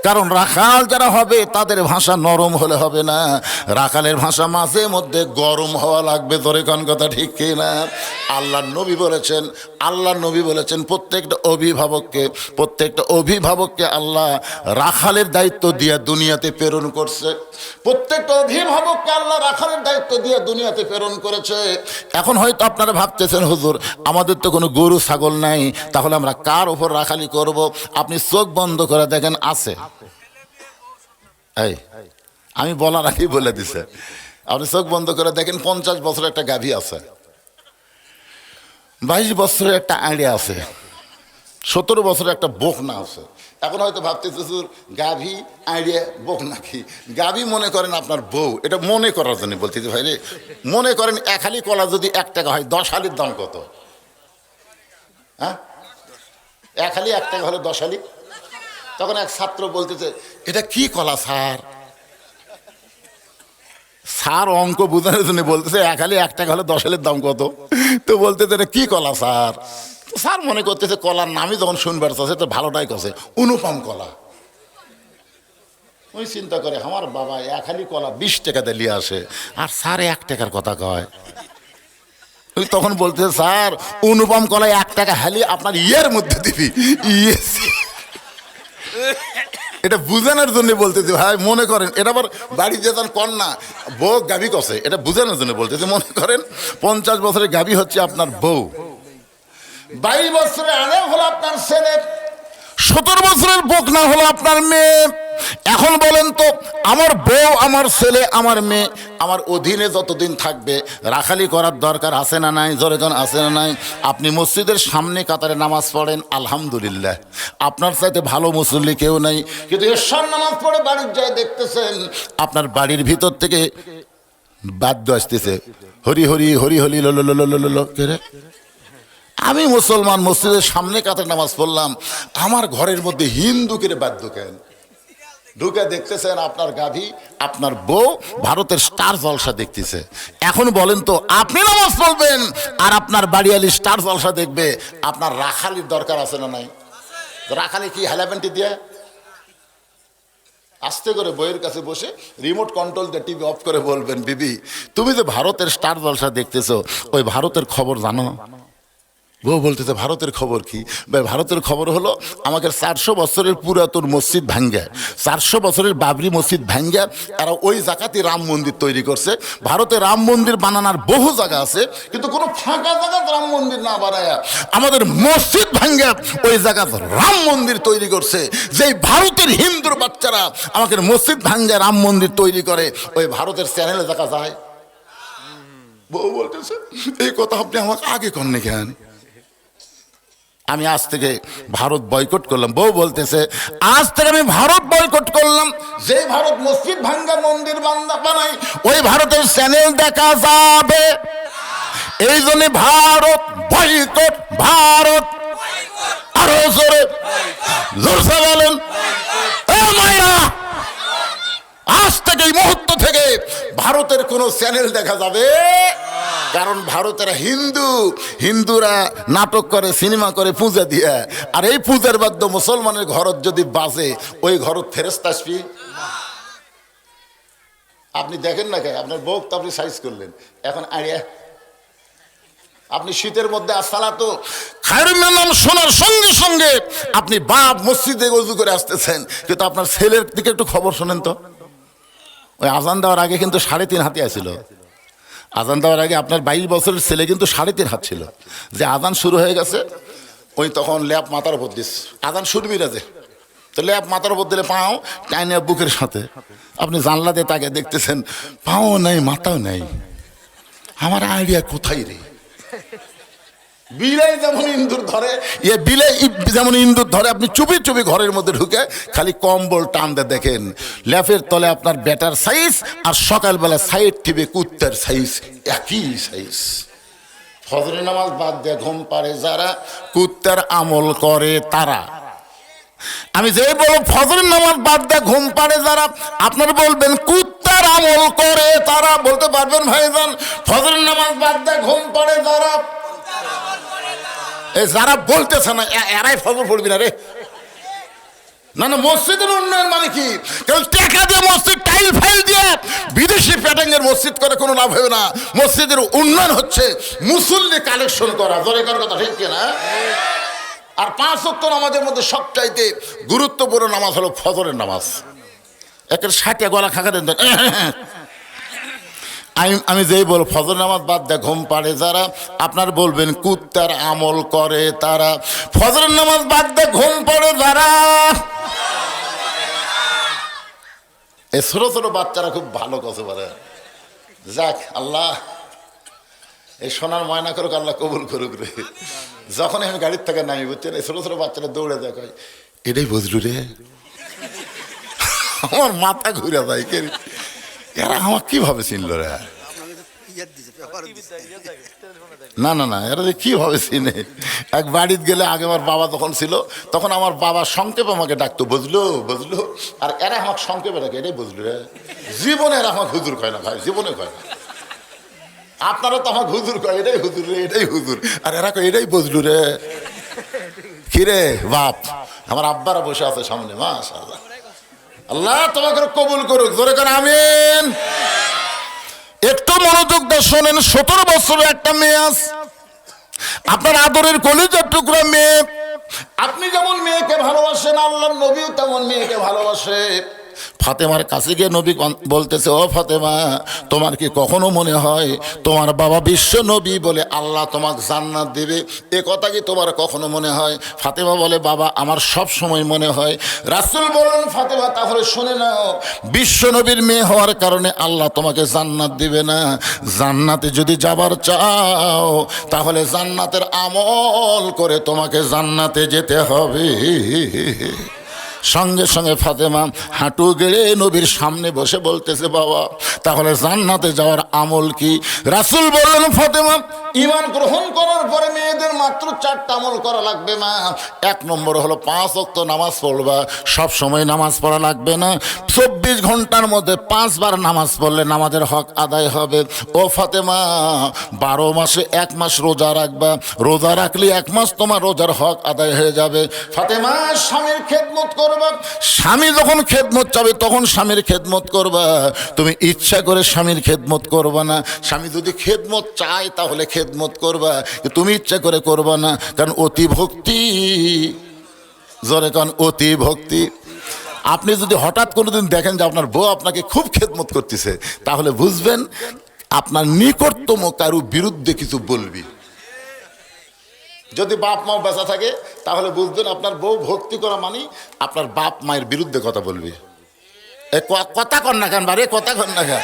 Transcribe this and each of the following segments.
কারণ রাখাল যারা হবে তাদের ভাষা নরম হলে হবে না, রাখালের ভাষা মাঝে মধ্যে গরম হওয়া লাগবে। তোরে কোন কথা ঠিক কি না? আল্লাহর নবী বলেছেন প্রত্যেকটা অভিভাবককে আল্লাহ রাখালের দায়িত্ব দিয়ে দুনিয়াতে প্রেরণ করছে। প্রত্যেকটা অভিভাবককে আল্লাহ রাখালের দায়িত্ব দিয়ে দুনিয়াতে প্রেরণ করেছে। এখন হয়তো আপনারা ভাবতেছেন, হুজুর আমাদের তো কোনো গরু ছাগল নাই, তাহলে আমরা কার উপর রাখালি করব? আপনি চোখ বন্ধ করে দেখেন, আছে। এই আমি বলার আগেই বলে দিছে, আপনি চোখ বন্ধ করে দেখেন 50 বছরের একটা গাভী আছে, 22 বছরের একটা আইডিয়া আছে, 17 বছরের একটা বকনা আছে। এখন হয়তো ভাবতেছে গাভী আইডিয়া বকনা কি? গাভী মনে করেন আপনার বউ, এটা মনে করার জন্য বলতেছি ভাই রে। মনে করেন 1 হালি কলা যদি 1 টাকা হয়, 10 হালির দাম কত? হ্যাঁ, 1 হালি 1 টাকা হলে 10 হালি। তখন এক ছাত্র বলতেছে, এটা কি কলা স্যার? অঙ্ক বোঝানোর জন্য বলতেছে 1 হালি 1 টাকা হলে 10 হালির দাম কত? তো বলতেছে এটা কি কলা স্যার? স্যার মনে করতেছে কলার নামই যখন শুনবার চাচ্ছে তো ভালোটাই করছে, অনুপম কলা। ওই চিন্তা করে আমার বাবা 1 হালি কলা 20 টাকা দিয়ে নিয়ে আসে, আর স্যার 1 টাকার কথা কয়। ওই তখন বলতেছে স্যার অনুপম কলা 1 টাকা হালি আপনার ইয়ের মধ্যে দিবি। এটা বুঝানোর জন্য বলতেছি ভাই। মনে করেন এটা আবার বাড়ি যেতেন কন্যা বউ গাভী কষে, এটা বুঝানোর জন্য বলতেছি। মনে করেন 50 বছরের গাভী হচ্ছে আপনার বউ, 22 বছরের আলেম হলো আপনার ছেলে, 17 বছরের বকনা হলো আপনার মেয়ে। এখন বলেন তো, আমার বউ, আমার ছেলে, আমার মেয়ে আমার অধীনে যতদিন থাকবে রাখালি করার দরকার আছে না নাই? জোরেজন আছে না নাই? আপনি মসজিদের সামনে কাতারে নামাজ পড়েন, আলহামদুলিল্লাহ, আপনার চাইতে ভালো মুসল্লি কেউ নাই। কিন্তু এরশার নামাজ পড়ে বাড়ির যায় দেখতেছেন আপনার বাড়ির ভিতর থেকে বাদ্য আসতেছে, হরি হরি হরি হরি লো লো লো লো লো লো। আমি মুসলমান, মসজিদের সামনে কাতারে নামাজ পড়লাম, আমার ঘরের মধ্যে হিন্দুকে বাদ্য কেন? ঢুকে দেখতেছেন আপনার গাভী, আপনার বউ ভারতের স্টার জলসা দেখতেছে। এখন বলেন তো, আপনি নামাজ পড়বেন আর আপনার বাড়িয়ালি স্টার জলসা দেখবে, আপনার রাখালির দরকার আছে না নাই? রাখালি কি হেলাপেন্টি দিয়ে আস্তে করে বইয়ের কাছে বসে রিমোট কন্ট্রোল দিয়ে টিভি অফ করে বলবেন, বিবি তুমি যে ভারতের স্টার জলসা দেখতেছো, ওই ভারতের খবর জানো? বউ বলতেছে ভারতের খবর কি? ভাই ভারতের খবর হলো আমাদের 400 বছরের পুরাতন মসজিদ ভাঙ্গা, 400 বছরের বাবরি মসজিদ ভাঙ্গা এরা ওই জায়গাতে রাম মন্দির তৈরি করছে। ভারতে রাম মন্দির বানানোর বহু জায়গা আছে, কিন্তু কোনো ফাঁকা জায়গা রাম মন্দির না বানায় আমাদের মসজিদ ভাঙ্গা ওই জায়গা রাম মন্দির তৈরি করছে। যেই ভারতের হিন্দুর বাচ্চারা আমাদের মসজিদ ভাঙ্গা রাম মন্দির তৈরি করে, ওই ভারতের চ্যানেলে দেখা যায়। বউ বলতেছে এই কথা আপনি আমাকে আগে কননি কেন? আমি আজ থেকে ভারত বয়কট করলাম। বউ বলতেছে আজ থেকে আমি ভারত বয়কট করলাম, যে ভারত মসজিদ ভাঙ্গা মন্দির বানাই ওই ভারতের চ্যানেল দেখা যাবে। এই জন্য ভারত বয়কট, ভারত। আরো জোরে জোরসে বলেন, আজ থেকে এই মুহূর্ত থেকে ভারতের কোন চ্যানেল দেখা যাবে। কারণ ভারতের হিন্দুরা নাটক করে, সিনেমা করে পূজা দিয়ে, আর এই পূজার বাদ্য মুসলমানের ঘরত যদি বাজে, ওই ঘরত ফেরেশতা আসবে। আপনি দেখেন না, আপনার বউ তো আপনি সাইজ করলেন, এখন আড়িয়া আপনি শীতের মধ্যে আসসালাতু খায়রুম মিনান নাম শোনার সঙ্গে সঙ্গে আপনি বাপ মসজিদে ওযু করে আসতেছেন, কিন্তু আপনার ছেলের দিকে একটু খবর শোনেন তো। ওই আজান দেওয়ার আগে কিন্তু 3.5 হাতে আসছিল। আজান দেওয়ার আগে আপনার 22 বছরের ছেলে কিন্তু 3.5 হাত ছিল। যে আজান শুরু হয়ে গেছে, ওই তখন ল্যাপ মাথার উপর দিস, আজান শুরু বিরাজে, তো ল্যাপ মাথার উপর দিলে পাও টাইনে বুকের সাথে আপনি জানলা দিয়ে তাকে দেখতেছেন, পাও নাই মাথাও নাই। আমার আইডিয়া কোথায় রে? বিলাই যেমন ইন্দুর ধরে, বিলাই যেমন ইন্দুর ধরে, আপনি চুপি চুপি ঘরের মধ্যে ঢুকে খালি কম্বল টান দিয়ে দেখেন ল্যাপের তলে আপনার বেটার সাইজ, আর সকালবেলা সাইড টিভি কুত্তার সাইজ, একই সাইজ। ফজরের নামাজ বাদ দিয়ে ঘুম পাড়ে যারা, কুত্তার আমল করে তারা। আমি যে বলব ফজরের নামাজ বাদ দিয়ে ঘুম পাড়ে যারা, আপনারা বলবেন কুত্তার আমল করে তারা। বলতে পারবেন ভাইজান, ফজরের নামাজ বাদ দিয়ে ঘুম পাড়ে যারা, যারা বলতেছে না এরাই ফজর পড়বি না রে। না না, মসজিদের উন্নয়ন মানে কি? কেউ টাকা দিয়ে মসজিদ টাইল ফাইল দিয়ে বিদেশি প্যাটার্নের মসজিদ করে কোনো লাভ হবে না। মসজিদের উন্নয়ন হচ্ছে মুসল্লি কালেকশন করা, জোরে করার কথা ঠিক কিনা? আর 5 ওয়াক্ত নামাজের মধ্যে সবচাইতে গুরুত্বপূর্ণ নামাজ হলো ফজরের নামাজ। একের 60 গলা খাকা দেন। আমি যেই বল ফজর নামাজ বাদ দেয় ঘুম পাড়ে যারা, আপনার বলবেন কুত্তার আমল করে তারা। ফজরের নামাজ বাদ দেয় ঘুম পড়ে যারা, এই ছোট ছোট বাচ্চারা খুব ভালো কথা পারে। যাক, আল্লাহ এই সোনার ময়না করুক, আল্লাহ কবুল করুক রে। যখন আমি গাড়ির থেকে নামি, বুঝছেন, এই ছোট ছোট বাচ্চারা দৌড়ে যায়, কয় এটাই বুঝলু রে। আমার মাথা ঘুরে যায়, এরা আমার কিভাবে চিনল রে? না না না, এরা কিভাবে চিনে? এক বাড়িতে গেলে, আগে আমার বাবা যখন ছিল তখন আমার বাবা সংক্ষেপে আমাকে ডাকতো, বুঝলো বুঝলো, আর এরা আমাকে সংক্ষেপে ডাকে এটাই বুঝলো রে। জীবনে এরা আমাকে হুজুর কয় না ভাই, জীবনে কয় না। আপনারা তো আমাকে হুজুর কয়, এটাই হুজুর রে, এটাই হুজুর, আর এরা কয় এটাই বুঝলু রে। কিরে বাপ, আমার আব্বারা বসে আছে সামনে, মাশাআল্লাহ, আল্লাহ তোমাকে কবুল করুক, জোরে করে আমিন। একটু মনোযোগ দিয়ে শোনেন। 17 বছরের একটা মেয়ে আছে, আপনার আদরের কলিজার টুকরা মেয়ে। আপনি যেমন মেয়েকে ভালোবাসেন, আল্লাহর নবীও তেমন মেয়েকে ভালোবাসে। ফাতেমার কাছে গিয়ে নবী বলতেছে, ও ফাতেমা, তোমার কি কখনো মনে হয় তোমার বাবা বিশ্ব নবী বলে আল্লাহ তোমাকে জান্নাত দেবে? এ কথা কি তোমার কখনো মনে হয়? ফাতেমা বলে, বাবা আমার সব সময় মনে হয়। রাসূল বলেন, ফাতেমা তাহলে শুনে নাও, বিশ্ব নবীর মেয়ে হওয়ার কারণে আল্লাহ তোমাকে জান্নাত দিবে না। জান্নাতে যদি যাবার চাও তাহলে জান্নাতের আমল করে তোমাকে জান্নাতে যেতে হবে। সঙ্গে সঙ্গে ফাতেমা হাঁটু গেড়ে নবীর সামনে বসে বলতেছে, বাবা তাহলে জান্নাতে যাওয়ার আমল কি? রাসূল বললেন, ফাতেমা ঈমান গ্রহণ করার পরে মেয়েদের মাত্র 4টা আমল করা লাগবে মা। 1 নম্বর হলো 5 ওয়াক্ত নামাজ পড়বা। সব সময় নামাজ পড়া লাগবে না, 24 ঘন্টার মধ্যে 5 বার নামাজ পড়লে নামাজের হক আদায় হবে। ও ফাতেমা 12 মাসে 1 মাস রোজা রাখবা, রোজা রাখলে 1 মাস তোমার রোজার হক আদায় হয়ে যাবে। ফাতেমা স্বামীর খেদমত করবা, স্বামী যখন খেদমত চাবে তখন স্বামীর খেদমত করবা। তুমি ইচ্ছা করে স্বামীর খেদমত করবা না। স্বামী যদি খেদমত চায় তাহলে খেদমত করবা, তুমি ইচ্ছা করে করবা না, কারণ অতি ভক্তি, জোরে কারণ অতি ভক্তি। আপনি যদি হঠাৎ কোনোদিন দেখেন যে আপনার বউ আপনাকে খুব খেদমত করতেছে, তাহলে বুঝবেন আপনার নিকটতম কারো বিরুদ্ধে কিছু বলবি। যদি বাপ মাও বেঁচা থাকে তাহলে বুঝবেন আপনার বউ ভক্তি করা মানে আপনার বাপ মায়ের বিরুদ্ধে কথা বলবি। কথা কর না কেন বারে, কথা কর না কেন?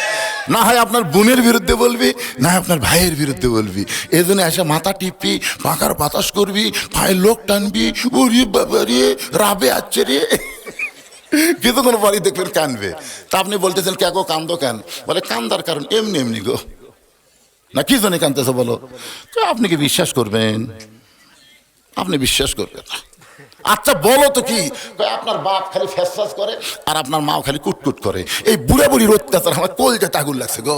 না হয় আপনার বোনের বিরুদ্ধে বলবি, না হয় আপনার ভাইয়ের বিরুদ্ধে বলবি। এই জন্য এসে মাথা টিপবি, পাখার বাতাস করবি, ভাইয়ের লোক টানবি, ওরে বাবা রে রাবে আছে রে, কিছুক্ষণ পরই দেখবেন কানবে। তা আপনি বলতেছেন কে গো কান্দো কেন? বলে কান্দার কারণ এমনি এমনি গো। না কি জন্য কানতেছে বলো? আপনি কি বিশ্বাস করবেন? আপনি বিশ্বাস করবেন না। আচ্ছা বলো তো কি? আপনার বাপ খালি ফ্যাস করে আর আপনার মাও খালি কুটকুট করে। এই বুড়া বুড়ির অত্যাচার আমার কলজাতে আগুন লাগছে গো।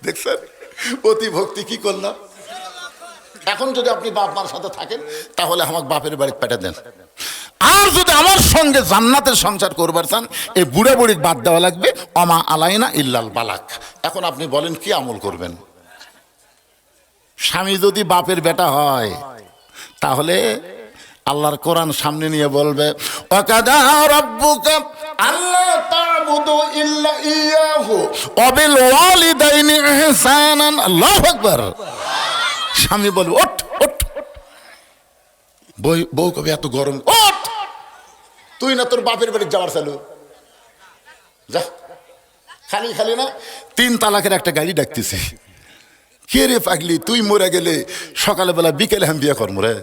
দেখছেন অতি ভক্তি কি করলাম? এখন যদি আপনি বাপ মার সাথে থাকেন তাহলে আমাকে বাপের বাড়ি পেটে দেন, আর যদি আমার সঙ্গে জান্নাতের সংসার করবার চান এই বুড়া বুড়ির বাদ দেওয়া লাগবে। অমা আলাইনা ইল্লাল বালাক। এখন আপনি বলেন কি আমল করবেন? স্বামী যদি বাপের বেটা হয় তাহলে আল্লাহর কোরআন সামনে নিয়ে বলবে, ওয়াকাদা রাব্বুকা আল্লা তা'বুদু ইল্লা ইয়াহু ওয়া বিল ওয়ালিদাইনি ইহসানান। আল্লাহু আকবার। স্বামী বলবে ওঠ ওঠ, বউ কবে এত গরম, ওঠ, তুই না তোর বাপের বাড়ি যাওয়ার চালু যা। খালি খালি না 3 তালাকের একটা গাড়ি ডাকতেছে। কে রে পাগলি, তুই মরে গেলে সকালে বেলা বিকেলে আমি বিয়ে করবো রে,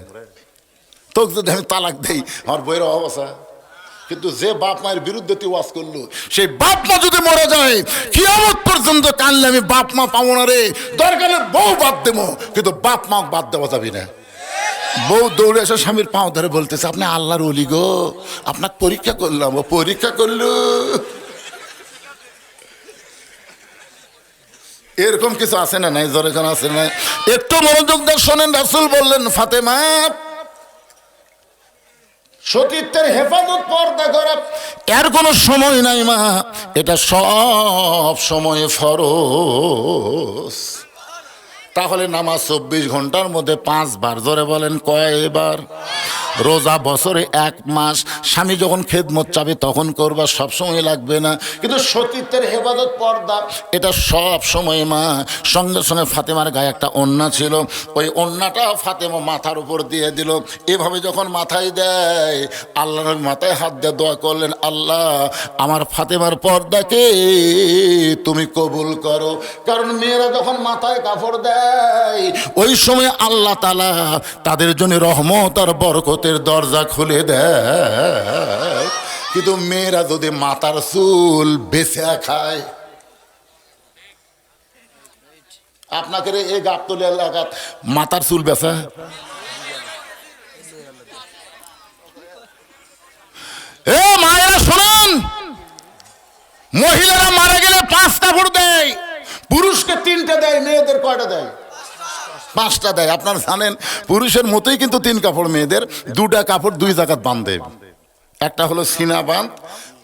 তোকে যদি আমি তালাক দেই আমার বইয়ের অবস্থা। কিন্তু যে বাপ মায়ের বিরুদ্ধে তুই ওয়াজ করলো, সেই বাপ মা যদি মরে যায় কিয়ামত পর্যন্ত কানলে আমি বাপ মা পাবো না রে। দরকার বউ বাদ দেবো, কিন্তু বাপ মা বাদ দেওয়া যাবি না। বউ দৌড়ে এসে স্বামীর পাও ধরে বলতেছে, আপনি আল্লাহর ওলি গো, আপনাকে পরীক্ষা করলাম। ও পরীক্ষা করলো? এরকম কিছু আছে না নাই? জোরে কেন আছে না? একটু মনোযোগ দিয়ে শোনেন। রাসূল বললেন, ফাতেমা সতীত্বের হেফাজত পর্দা করা এর কোনো সময় নাই মা, এটা সব সময় ফরজ। তাহলে নামাজ 24 ঘন্টার মধ্যে 5 বার, জোরে বলেন কয়বার? রোজা বছরে 1 মাস, স্বামী যখন খেদমত চাবে তখন করবা, সব সময় লাগবে না। কিন্তু সতীত্বের হেফাজত পর্দা এটা সব সময় মা। সঙ্গে সঙ্গে ফাতেমার গায়ে একটা ওড়না ছিল, ওই ওড়নাটা ফাতেমা মাথার উপর দিয়ে দিল। এভাবে যখন মাথায় দেয়, আল্লাহর মাথায় হাত দিয়ে দোয়া করলেন, আল্লাহ আমার ফাতেমার পর্দাকে তুমি কবুল করো। কারণ মেয়েরা যখন মাথায় কাপড় দেয় ওই সময় আল্লাহ তাআলা তাদের জন্য রহমত আর বরকতের দরজা খুলে দেয়। কিন্তু মেয়েরা যদি মাথার চুল বেছে খায়, আপনাকে এই গাবতলী এলাকাত মাথার চুল বেচা, এ মায়েরা শোনেন, মহিলারা মারা গেলে 5 কাপড় দেয়, পুরুষকে 3টে দেয়, মেয়েদের কয়টা দেয়? 5টা দেয়। আপনারা জানেন পুরুষের মতোই কিন্তু 3 কাপড়, মেয়েদের 2টা কাপড় 2 জায়গায় বাঁধে। একটা হলো সিনা বাঁধ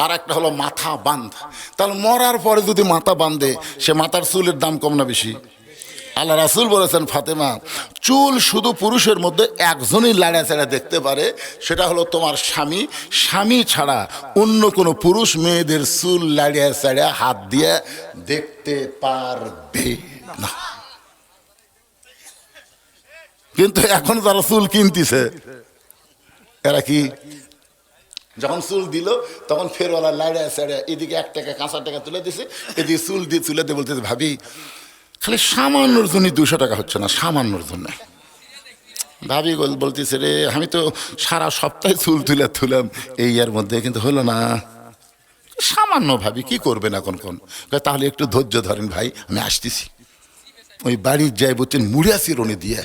আর একটা হলো মাথা বাঁধ। তাহলে মরার পরে যদি মাথা বাঁধে, সে মাথার চুলের দাম কম না বেশি? আল্লাহ রাসূল বলেছেন, ফাতেমা চুল শুধু পুরুষের মধ্যে একজনই লাড়াচাড়া দেখতে পারে, সেটা হলো তোমার স্বামী। স্বামী ছাড়া অন্য কোনো পুরুষ মেয়েদের চুল লাড়াচাড়া হাত দিয়ে দেখতে পারবে না। কিন্তু এখন যারা চুল কিনতেছে, এরা কি যখন চুল দিল তখন ফেরওয়ালা লাড়াচাড়া এদিকে 1 টাকা কাঁচা টাকা তুলে দিছে, এদিকে চুল দিয়ে তুলে দিয়ে বলতেছে, ভাবি খালি সামান্যর জন্য 200 টাকা হচ্ছে না, সামান্যর জন্য। ভাবি বলতেছে, রে আমি তো সারা সপ্তাহে চুল তুলে তুলাম, এই এর মধ্যে কিন্তু হলো না। সামান্য ভাবি, কি করবেন এখন? কোন তাহলে একটু ধৈর্য ধরেন ভাই, আমি আসতেছি। ওই বাড়ির যাই বলছেন মুড়িয়া চিরুনি দিয়ে,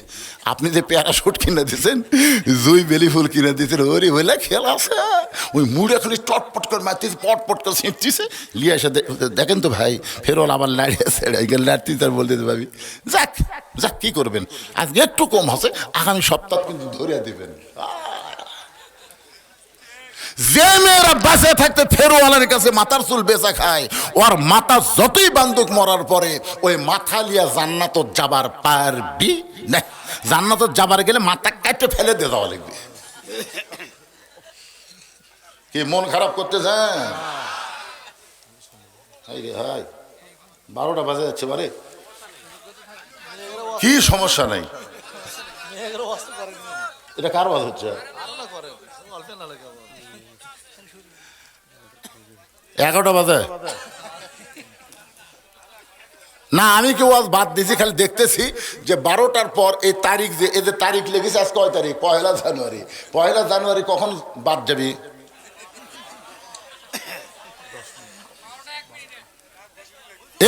আপনি যে প্যারাশুট কিনে দিয়েছেন, জুই বেলি ফুল কিনে দিয়েছেন, ওরে বলে খেলা আছে, ওই মুড়িয়া খালি চটপট করে মারতেছে, পটপট করে ছিঁড়তেছে, লিয়ে এসে দেখেন তো ভাই, ফেরোল আবার লাড়িয়ে ছেড়ে লাড়তি, তার বলতে ভাবি যাক যাক কি করবেন, আজকে একটু কম আছে, আগামী সপ্তাহ কিন্তু ধরে দিবেন। যে মেয়েরা বাঁচে থাকতে ফেরোয়ালার কাছে মাথার চুল বেচা খায়, ওর মাথা যতই বান্ধব মরার পরে ওই মাথা লিয়া জান্নাত যাবার পারবি না। জান্নাত যাবার গেলে মাথা কাটে ফেলে দিয়ে যাওয়া লাগবে। কি মন খারাপ করতে যায়? হাই 12টা বাজে যাচ্ছে, বারে কি সমস্যা নাই, এটা কার বাজ হচ্ছে? 11টা বাজে না, আমি কেউ আজ বাদ দিয়েছি, খালি দেখতেছি যে 12টার পর এই তারিখ, যে এই যে তারিখ লেগেছে, আজ কয় তারিখ? 1 জানুয়ারি। 1 জানুয়ারি কখন বাদ যাবি?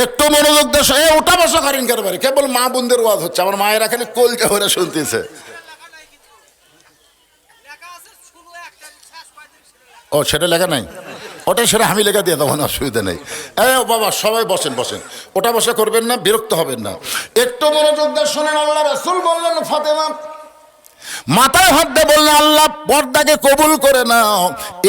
একটু মনোযোগ দেশ, ওটা বসা করেন কারবারে, কেবল মা বোনদের ওয়াজ হচ্ছে, আমার মায়েরা খালি কলজা হয়ে শুনতেছে। ও সেটা লেখা নাই, ওটাই সেটা আমি লেখা দিয়ে তখন অসুবিধা নেই। বাবা সবাই বসেন বসেন, ওটা বসা করবেন না, বিরক্ত হবেন না, একটু মনোযোগ দিয়ে শোনেন। আল্লাহ রাসূল বললেন, ফাতেমা মাথায় হাত দিয়ে বললেন, আল্লাহ পর্দাকে কবুল করে নাও।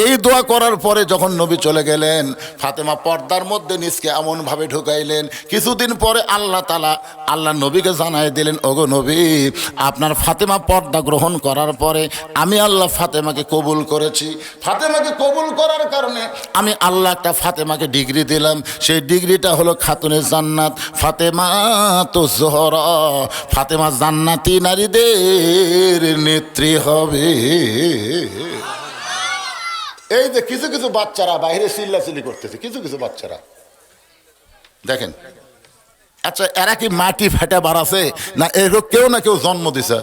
এই দোয়া করার পরে যখন নবী চলে গেলেন, ফাতেমা পর্দার মধ্যে নিজকে এমন ভাবে ঢুকাইলেন, কিছুদিন পরে আল্লাহ তাআলা আল্লাহ নবীকে জানাই দিলেন, ওগো নবী, আপনার ফাতেমা পর্দা গ্রহণ করার পরে আমি আল্লাহ ফাতেমাকে কবুল করেছি। ফাতেমাকে কবুল করার কারণে আমি আল্লাহ একটা ফাতেমাকে ডিগ্রি দিলাম, সেই ডিগ্রিটা হলো খাতুনে জান্নাত, ফাতেমা তো জোহরা। ফাতেমা জান্নাতি নারীদের নেত্রী হবে। এই যে কিছু কিছু বাচ্চারা বাইরে চিল্লাচিল্লি করতেছে, কিছু কিছু বাচ্চারা দেখেন, আচ্ছা এরা কি মাটি ফেটে বাড়াছে না এরকম কেউ না কেউ জন্ম দিছে?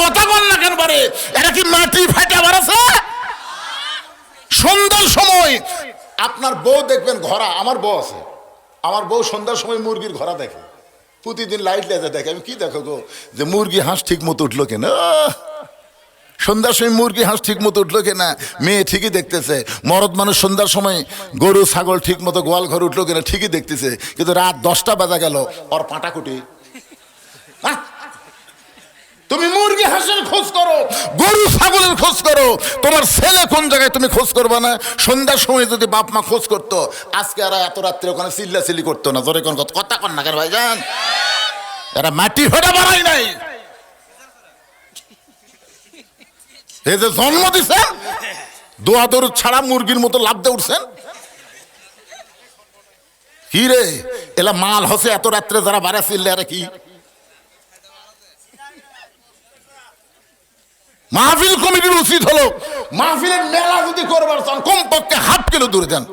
কথা বল না কেন পারে, এরা কি মাটি ফেটে বাড়াছে? সন্ধ্যার সময় আপনার বউ দেখবেন ঘোড়া, আমার বউ আছে, আমার বউ সন্ধ্যার সময় মুরগির ঘোড়া দেখে, প্রতিদিন লাইট লেজে দেখে। আমি কি দেখো গো, যে মুরগি হাঁস ঠিক মতো উঠলো কিনা, সন্ধ্যার সময় মুরগি হাঁস ঠিক মতো উঠলো কিনা, মেয়ে ঠিকই দেখতেছে। মরদ মানুষ সন্ধ্যার সময় গরু ছাগল ঠিক মতো গোয়াল ঘর উঠলো কিনা ঠিকই দেখতেছে, কিন্তু রাত 10টা বাজা গেল ওর পাটাকুটি। তুমি মুরগি হাঁসের খোঁজ করো, গরু ছাগলের খোঁজ করো, তোমার ছেলে কোন জায়গায় তুমি খোঁজ করবা না। সন্ধ্যার সময় যদি বাপ মা খোঁজ করতো, আজকে এরা এত রাত্রে ওখানে চিল্লাচিল্লি করতো না। জোরে কোন কথা কন না কেন ভাইজান? এরা মাটি ফেটা বাড়াই নাই, এই যে জন্ম দিছে দোয়া দরুদ ছাড়া মুরগির মতো লাভ দিয়ে উঠছেন। কি রে এলা মাল হসে এত রাত্রে যারা বাড়া চিল্লে, এরা কি মাহফিল কমিটির উচিত হলো মাহফিলের মেলা যদি করবার চান কমপক্ষে হাফ কিলো দূরে দেন।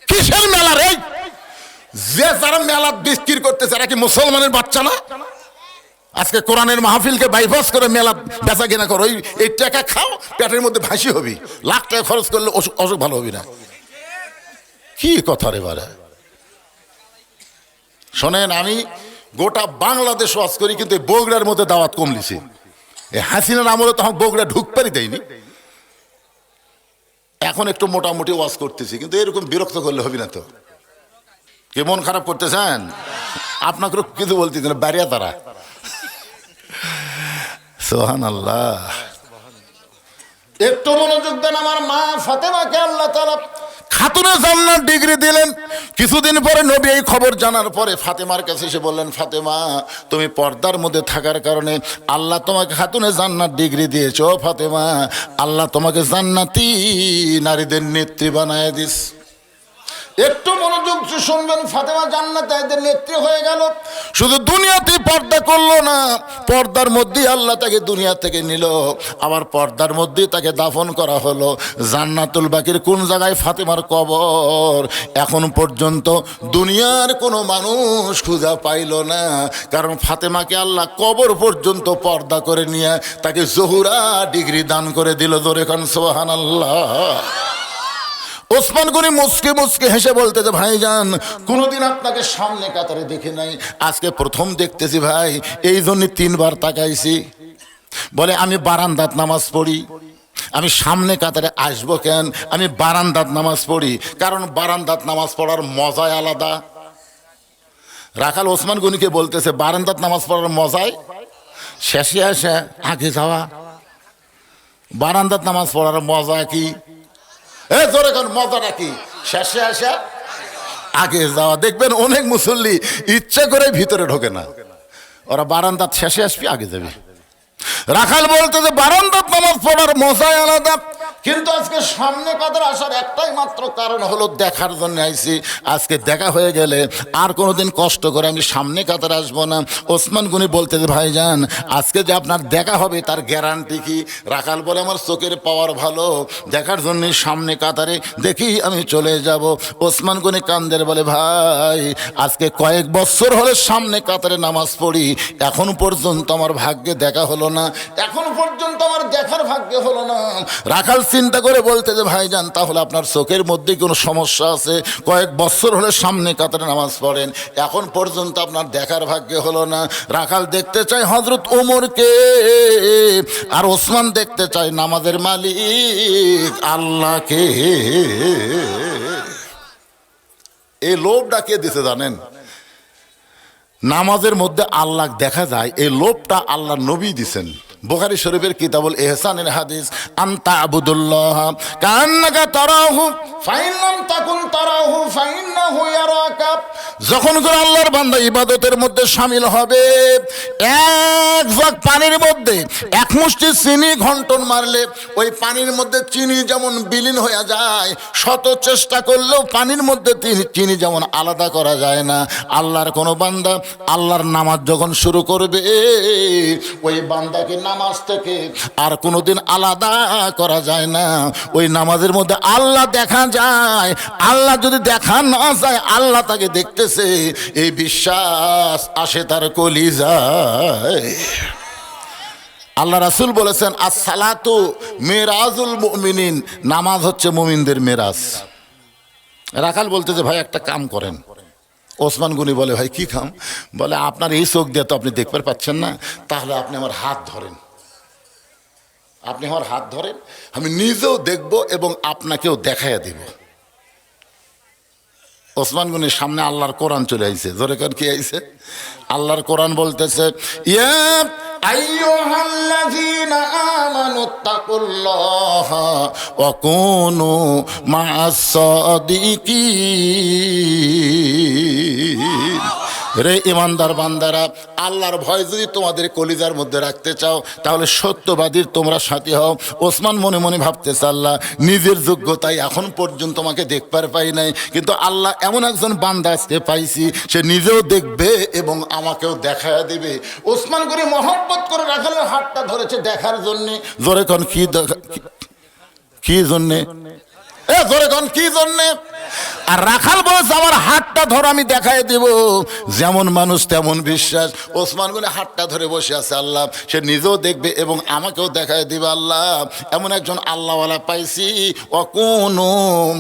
কিসের মেলা রে? যে যারা মেলা বিক্রি করতেছে এরা কি মুসলমানের বাচ্চা না? আজকে কোরআনের মাহফিলকে বাইপাস করে মেলা বেচা কেনা করো, এই টাকা খাও, পেটের মধ্যে ভাসি হবি, লাখ টাকা খরচ করলে অসুখ ভালো হবি না। কি কথা রে বারে? শোনেন, আমি গোটা বাংলাদেশ ওয়াজ করি, কিন্তু বগুড়ার মধ্যে দাওয়াত কম লিছি। এই হাসিনার আমলে তখন বগুড়া ঢুকপারি দেয়নি, এখন একটু মোটামুটি ওয়াজ করতেছি, কিন্তু এরকম বিরক্ত করলে হবি না তো। কে মন খারাপ করতেছেন? আপনাকে কিছু বলতেছেন না, বাড়িয়া তারা। সুবহানাল্লাহ। একটু মনোযোগ দেন। আমার মা ফাতেমাকে আল্লাহ তাআলা খাতুনে জান্নাত ডিগ্রি দিলেন। কিছুদিন পরে নবী এই খবর জানার পরে ফাতেমার কাছে এসে বললেন, ফাতেমা তুমি পর্দার মধ্যে থাকার কারণে আল্লাহ তোমাকে খাতুনে জান্নাত ডিগ্রি দিয়েছো। ফাতেমা, আল্লাহ তোমাকে জান্নাতি নারীদের নেত্রী বানায় দিস। একটু মনোযোগ শুনবেন। ফাতেমা জান্নাতের নেত্রী হয়ে গেল। শুধু দুনিয়াতে পর্দা করলো না, পর্দার মধ্যেই আল্লাহ তাকে দুনিয়া থেকে নিল, আবার পর্দার মধ্যেই তাকে দাফন করা হলো। জান্নাতুল বাকির কোন জায়গায় ফাতেমার কবর এখন পর্যন্ত দুনিয়ার কোনো মানুষ খুঁজে পাইল না, কারণ ফাতেমাকে আল্লাহ কবর পর্যন্ত পর্দা করে নিয়ে তাকে জহুরা ডিগ্রি দান করে দিল। জোরে কান সুবহানাল্লাহ। ওসমান গনি মুচকে মুচকে হেসে বলতে যে, ভাইজান কোনোদিন আপনাকে সামনে কাতারে দেখে নাই, আজকে প্রথম দেখতেছি ভাই, এই জন্য 3 বার তাকাইছি। বলে আমি বারান্দাত নামাজ পড়ি, আমি সামনে কাতারে আসবো কেন? আমি বারান্দাত নামাজ পড়ি, কারণ বারান্দাত নামাজ পড়ার মজাই আলাদা। রাখাল ওসমান গনিকে বলতেছে, বারান্দাত নামাজ পড়ার মজায় শেষে আসে আগে যাওয়া। বারান্দাত নামাজ পড়ার মজা কি? জোরে কোন মজাটা কি? শেষে আসা আগে যাওয়া। দেখবেন অনেক মুসল্লি ইচ্ছা করে ভিতরে ঢোকে না, ওরা বারান্দাত শেষে আসবি আগে যাবে। রাখাল বলতে যে বারান্দাত নামাজ পড়ার মজাই আলাদা, কিন্তু আজকে সামনে কাতারে আসার একটাই মাত্র কারণ হলো দেখার জন্য আইছি। আজকে দেখা হয়ে গেলে আর কোনোদিন কষ্ট করে আমি সামনে কাতারে আসবো না। ওসমান গনি বলতে যে, ভাইজান আজকে যে আপনার দেখা হবে তার গ্যারান্টি কি? রাখাল বলে, আমার চোখের পাওয়ার ভালো, দেখার জন্য সামনে কাতারে দেখি আমি চলে যাব। ওসমান গনি কান্দের বলে, ভাই আজকে কয়েক বছর হলে সামনে কাতারে নামাজ পড়ি, এখন পর্যন্ত আমার ভাগ্যে দেখা হলো না, এখন পর্যন্ত আমার দেখার ভাগ্যে হলো না। রাখাল চিন্তা করে বলতে যে, ভাইজান তাহলে আপনার চোখের মধ্যে কোনো সমস্যা আছে, কয়েক বছর হলে সামনে কাতারে নামাজ পড়েন, এখন পর্যন্ত আপনার দেখার ভাগ্যে হলো না। রাখাল দেখতে চাই হযরত ওমরকে, আর ওসমান দেখতে চাই নামাজের মালিক আল্লাহকে। এই লোভটা কে দিতে জানেন? নামাজের মধ্যে আল্লাহ দেখা যায়, এই লোভটা আল্লাহ নবী দিছেন। বুখারী শরীফের কিতাবুল ইহসানের হাদিস, আনতা আবুদুল্লাহ কান্নাকা তারাহু ফাইন লাম তাকুন তারাহু ফাইন্নাহু ইয়ারাকা। যখন করে আল্লাহর বান্দা ইবাদতের মধ্যে শামিল হবে, এক জগ পানির মধ্যে এক মুষ্টি চিনি ঘন্টন মারলে ওই পানির মধ্যে চিনি যেমন বিলীন হয়ে যায়, শত চেষ্টা করলেও পানির মধ্যে চিনি যেমন আলাদা করা যায় না, আল্লাহর কোনো বান্দা আল্লাহর নামাজ যখন শুরু করবে, ওই বান্দাকে নামাজ থেকে আর কোনোদিন আলাদা করা যায় না। ওই নামাজের মধ্যে আল্লাহ দেখা যায়। আল্লাহ যদি দেখা না যায়, আল্লাহ তাকে দেখতেছে, এই বিশ্বাস আসে তার কলিজায়। আল্লাহ রাসূল বলেছেন, as-সালাতু মিরাজুল মুমিনিন, নামাজ হচ্ছে মুমিনদের মেরাজ। রাখাল বলতেছে, ভাই একটা কাম করেন। ওসমান গনি বলে, ভাই কি কাম? বলে, আপনার এই চোখ দিয়ে তো আপনি দেখতে পাচ্ছেন না, তাহলে আপনি আমার হাত ধরেন, আপনি আমার হাত ধরেন, আমি নিজেও দেখব এবং আপনাকেও দেখাইয়া দেব। ওসমান গনির সামনে আল্লাহর কোরআন চলে আইছে, জোরে কার কি আইছে? আল্লাহর কোরআন বলতেছে, ইয়া আইয়ুহাল্লাযীনা আমানুত্তাকুল্লাহা ওয়া কুনু মা'আস সাদিকিন। রে ইমানদার বান্দারা, আল্লাহর ভয় যদি তোমাদের কলিজার মধ্যে রাখতে চাও তাহলে সত্যবাদীর তোমরা সাথী হও। ওসমান মনে মনে ভাবতেছে, আল্লাহ নিজের যোগ্যতায় এখন পর্যন্ত তোমাকে দেখবার পাই নাই, কিন্তু আল্লাহ এমন একজন বান্দা আজকে পাইছি, সে নিজেও দেখবে এবং আমাকেও দেখায় দেবে। ওসমান করে মহব্বত করে রাখালের হাতটা ধরেছে দেখার জন্যে। জোরে কোন কি জন্যে? জোরে কোন কি জন্যে? আর রাখাল বলছে, আমার হাতটা ধর, আমি দেখাই দেব। যেমন মানুষ তেমন বিশ্বাস। ওসমান গনি হাতটা ধরে বসে আছে, আল্লাহ সে নিজেও দেখবে এবং আমাকেও দেখাই দিবে। আল্লাহ এমন একজন আল্লাহওয়ালা পাইছি, ওয়াকুনু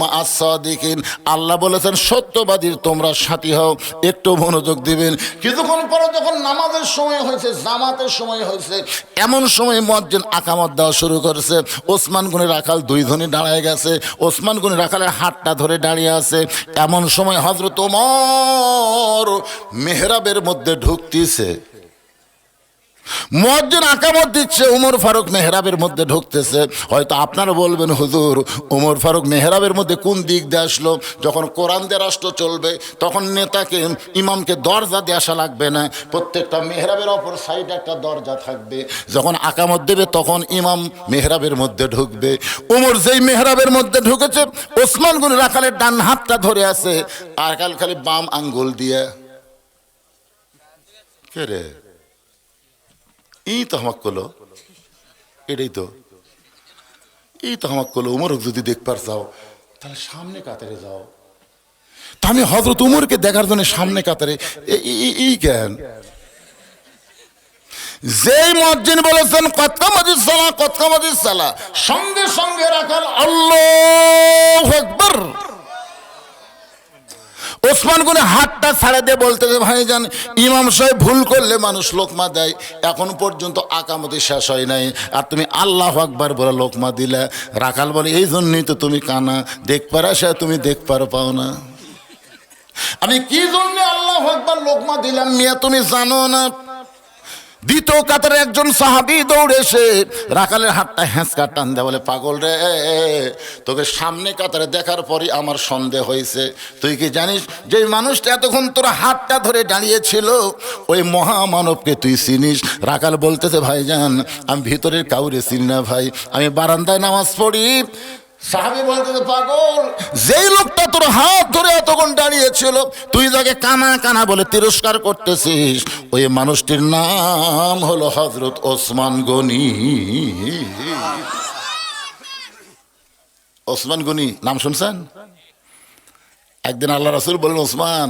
মা'আস সাদিকিন। আল্লাহ বলেছেন সত্যবাদীর তোমরা সাথী হও। একটু মনোযোগ দিবেন। কিছুক্ষণ পরে যখন নামাজের সময় হয়েছে, জামাতের সময় হয়েছে, এমন সময় মুয়াজ্জিন আকামত দেওয়া শুরু করেছে। ওসমান গনি রাখাল দুই ধনী দাঁড়ায় গেছে। ওসমান গনি রাখালের হাতটা ধরে দাঁড়িয়ে আছে। এমন সময় হযরত ওমর মেহরাবের মধ্যে ঢুকতেছে। মুয়াজ্জিন আকামত দিচ্ছে, ওমর ফারুক মেহরাবের মধ্যে ঢুকতেছে। হয়তো আপনারা বলবেন, হুজুর ওমর ফারুক মেহরাবের মধ্যে কোন দিক দিয়ে আসলো? যখন কোরআন দিয়ে রাষ্ট্র চলবে তখন নেতাকে, ইমামকে দরজা দিয়ে আসা লাগবে না। প্রত্যেকটা মেহরাবের অপর সাইডে একটা দরজা থাকবে। যখন আকামত দেবে তখন ইমাম মেহরাবের মধ্যে ঢুকবে। ওমর যেই মেহরাবের মধ্যে ঢুকেছে, ওসমান গনি রাখালের ডান হাতটা ধরে আছে, আর খালি বাম আঙ্গুল দিয়ে, কে রে এই তো আমাক কলো, এটাই তো এই তো আমাক কলো, উমর যদি দেখবার চাও তাহলে সামনে কাতারে যাও। তা আমি হযরত উমরকে দেখার জন্য সামনে কাতারে, এই জ্ঞান। যেই মুয়াজ্জিন বলেছেন কত কামাতিস সালাহ, সঙ্গে সঙ্গে রাখাল আল্লাহু আকবার। ওসমান গনি হাতটা ছাড়ে দিয়ে বলতেছে, ভাইজান ইমাম সাহেব ভুল করলে মানুষ লোকমা দেয়, এখন পর্যন্ত আকামতি শেষ হয় নাই, আর তুমি আল্লাহু আকবার বলে লোকমা দিলে। রাখাল বলে, এই জন্যই তো তুমি কানা, দেখবার আসে তুমি দেখবার পাও না। আমি কি জন্য আল্লাহু আকবার লোকমা দিলাম মিয়া তুমি জানো না? দ্বিতীয় কাতারে একজন সাহাবী দৌড়ে এসে রাখালের হাতটা হেঁচকা টান দেয়, বলে, পাগল রে, তোকে সামনে কাতারে দেখার পরই আমার সন্দেহ হয়েছে। তুই কি জানিস যে মানুষটা এতক্ষণ তোর হাতটা ধরে দাঁড়িয়েছিল, ওই মহামানবকে তুই চিনিস? রাখাল বলতেছে, ভাইজান আমি ভিতরের কাউরে চিনি না ভাই, আমি বারান্দায় নামাজ পড়ি। সাহাবী বলতেছে, পাগল, যেই লোকটা তোর হাত ধরে এতক্ষণ দাঁড়িয়েছিল, তুই যাকে কানা কানা বলে তিরস্কার করতেছিস, ওই মানুষটির নাম হলো হযরত ওসমান গনি। ওসমান গনি নাম শুনছেন? একদিন আল্লাহ রাসূল বললেন, ওসমান,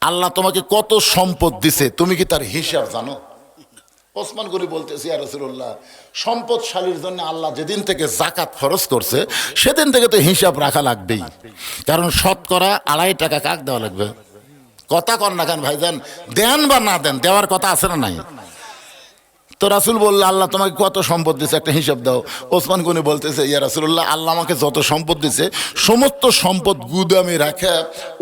আল্লাহ তোমাকে কত সম্পদ দিছে, তুমি কি তার হিসাব জানো? ওসমান গনি বলতেছি, ইয়া রাসূলুল্লাহ, সম্পদশালীর জন্য আল্লাহ যেদিন থেকে যাকাত ফরজ করছে সেদিন থেকে তো হিসাব রাখা লাগবেই। কারণ শতকরা 2.5 টাকা কাক দেওয়া লাগবে। কথা কর না কেন ভাইজান? দেন বা না দেন, দেওয়ার কথা আছে না নাই? তো রাসূল বলল, আল্লাহ তোমাকে কত সম্পদ দিছে, একটা হিসাব দাও। ওসমান গনি বলতেছে, ইয়া রাসূলুল্লাহ, আল্লাহ আমাকে যত সম্পদ দিছে সমস্ত সম্পদ গুদামে রাখে,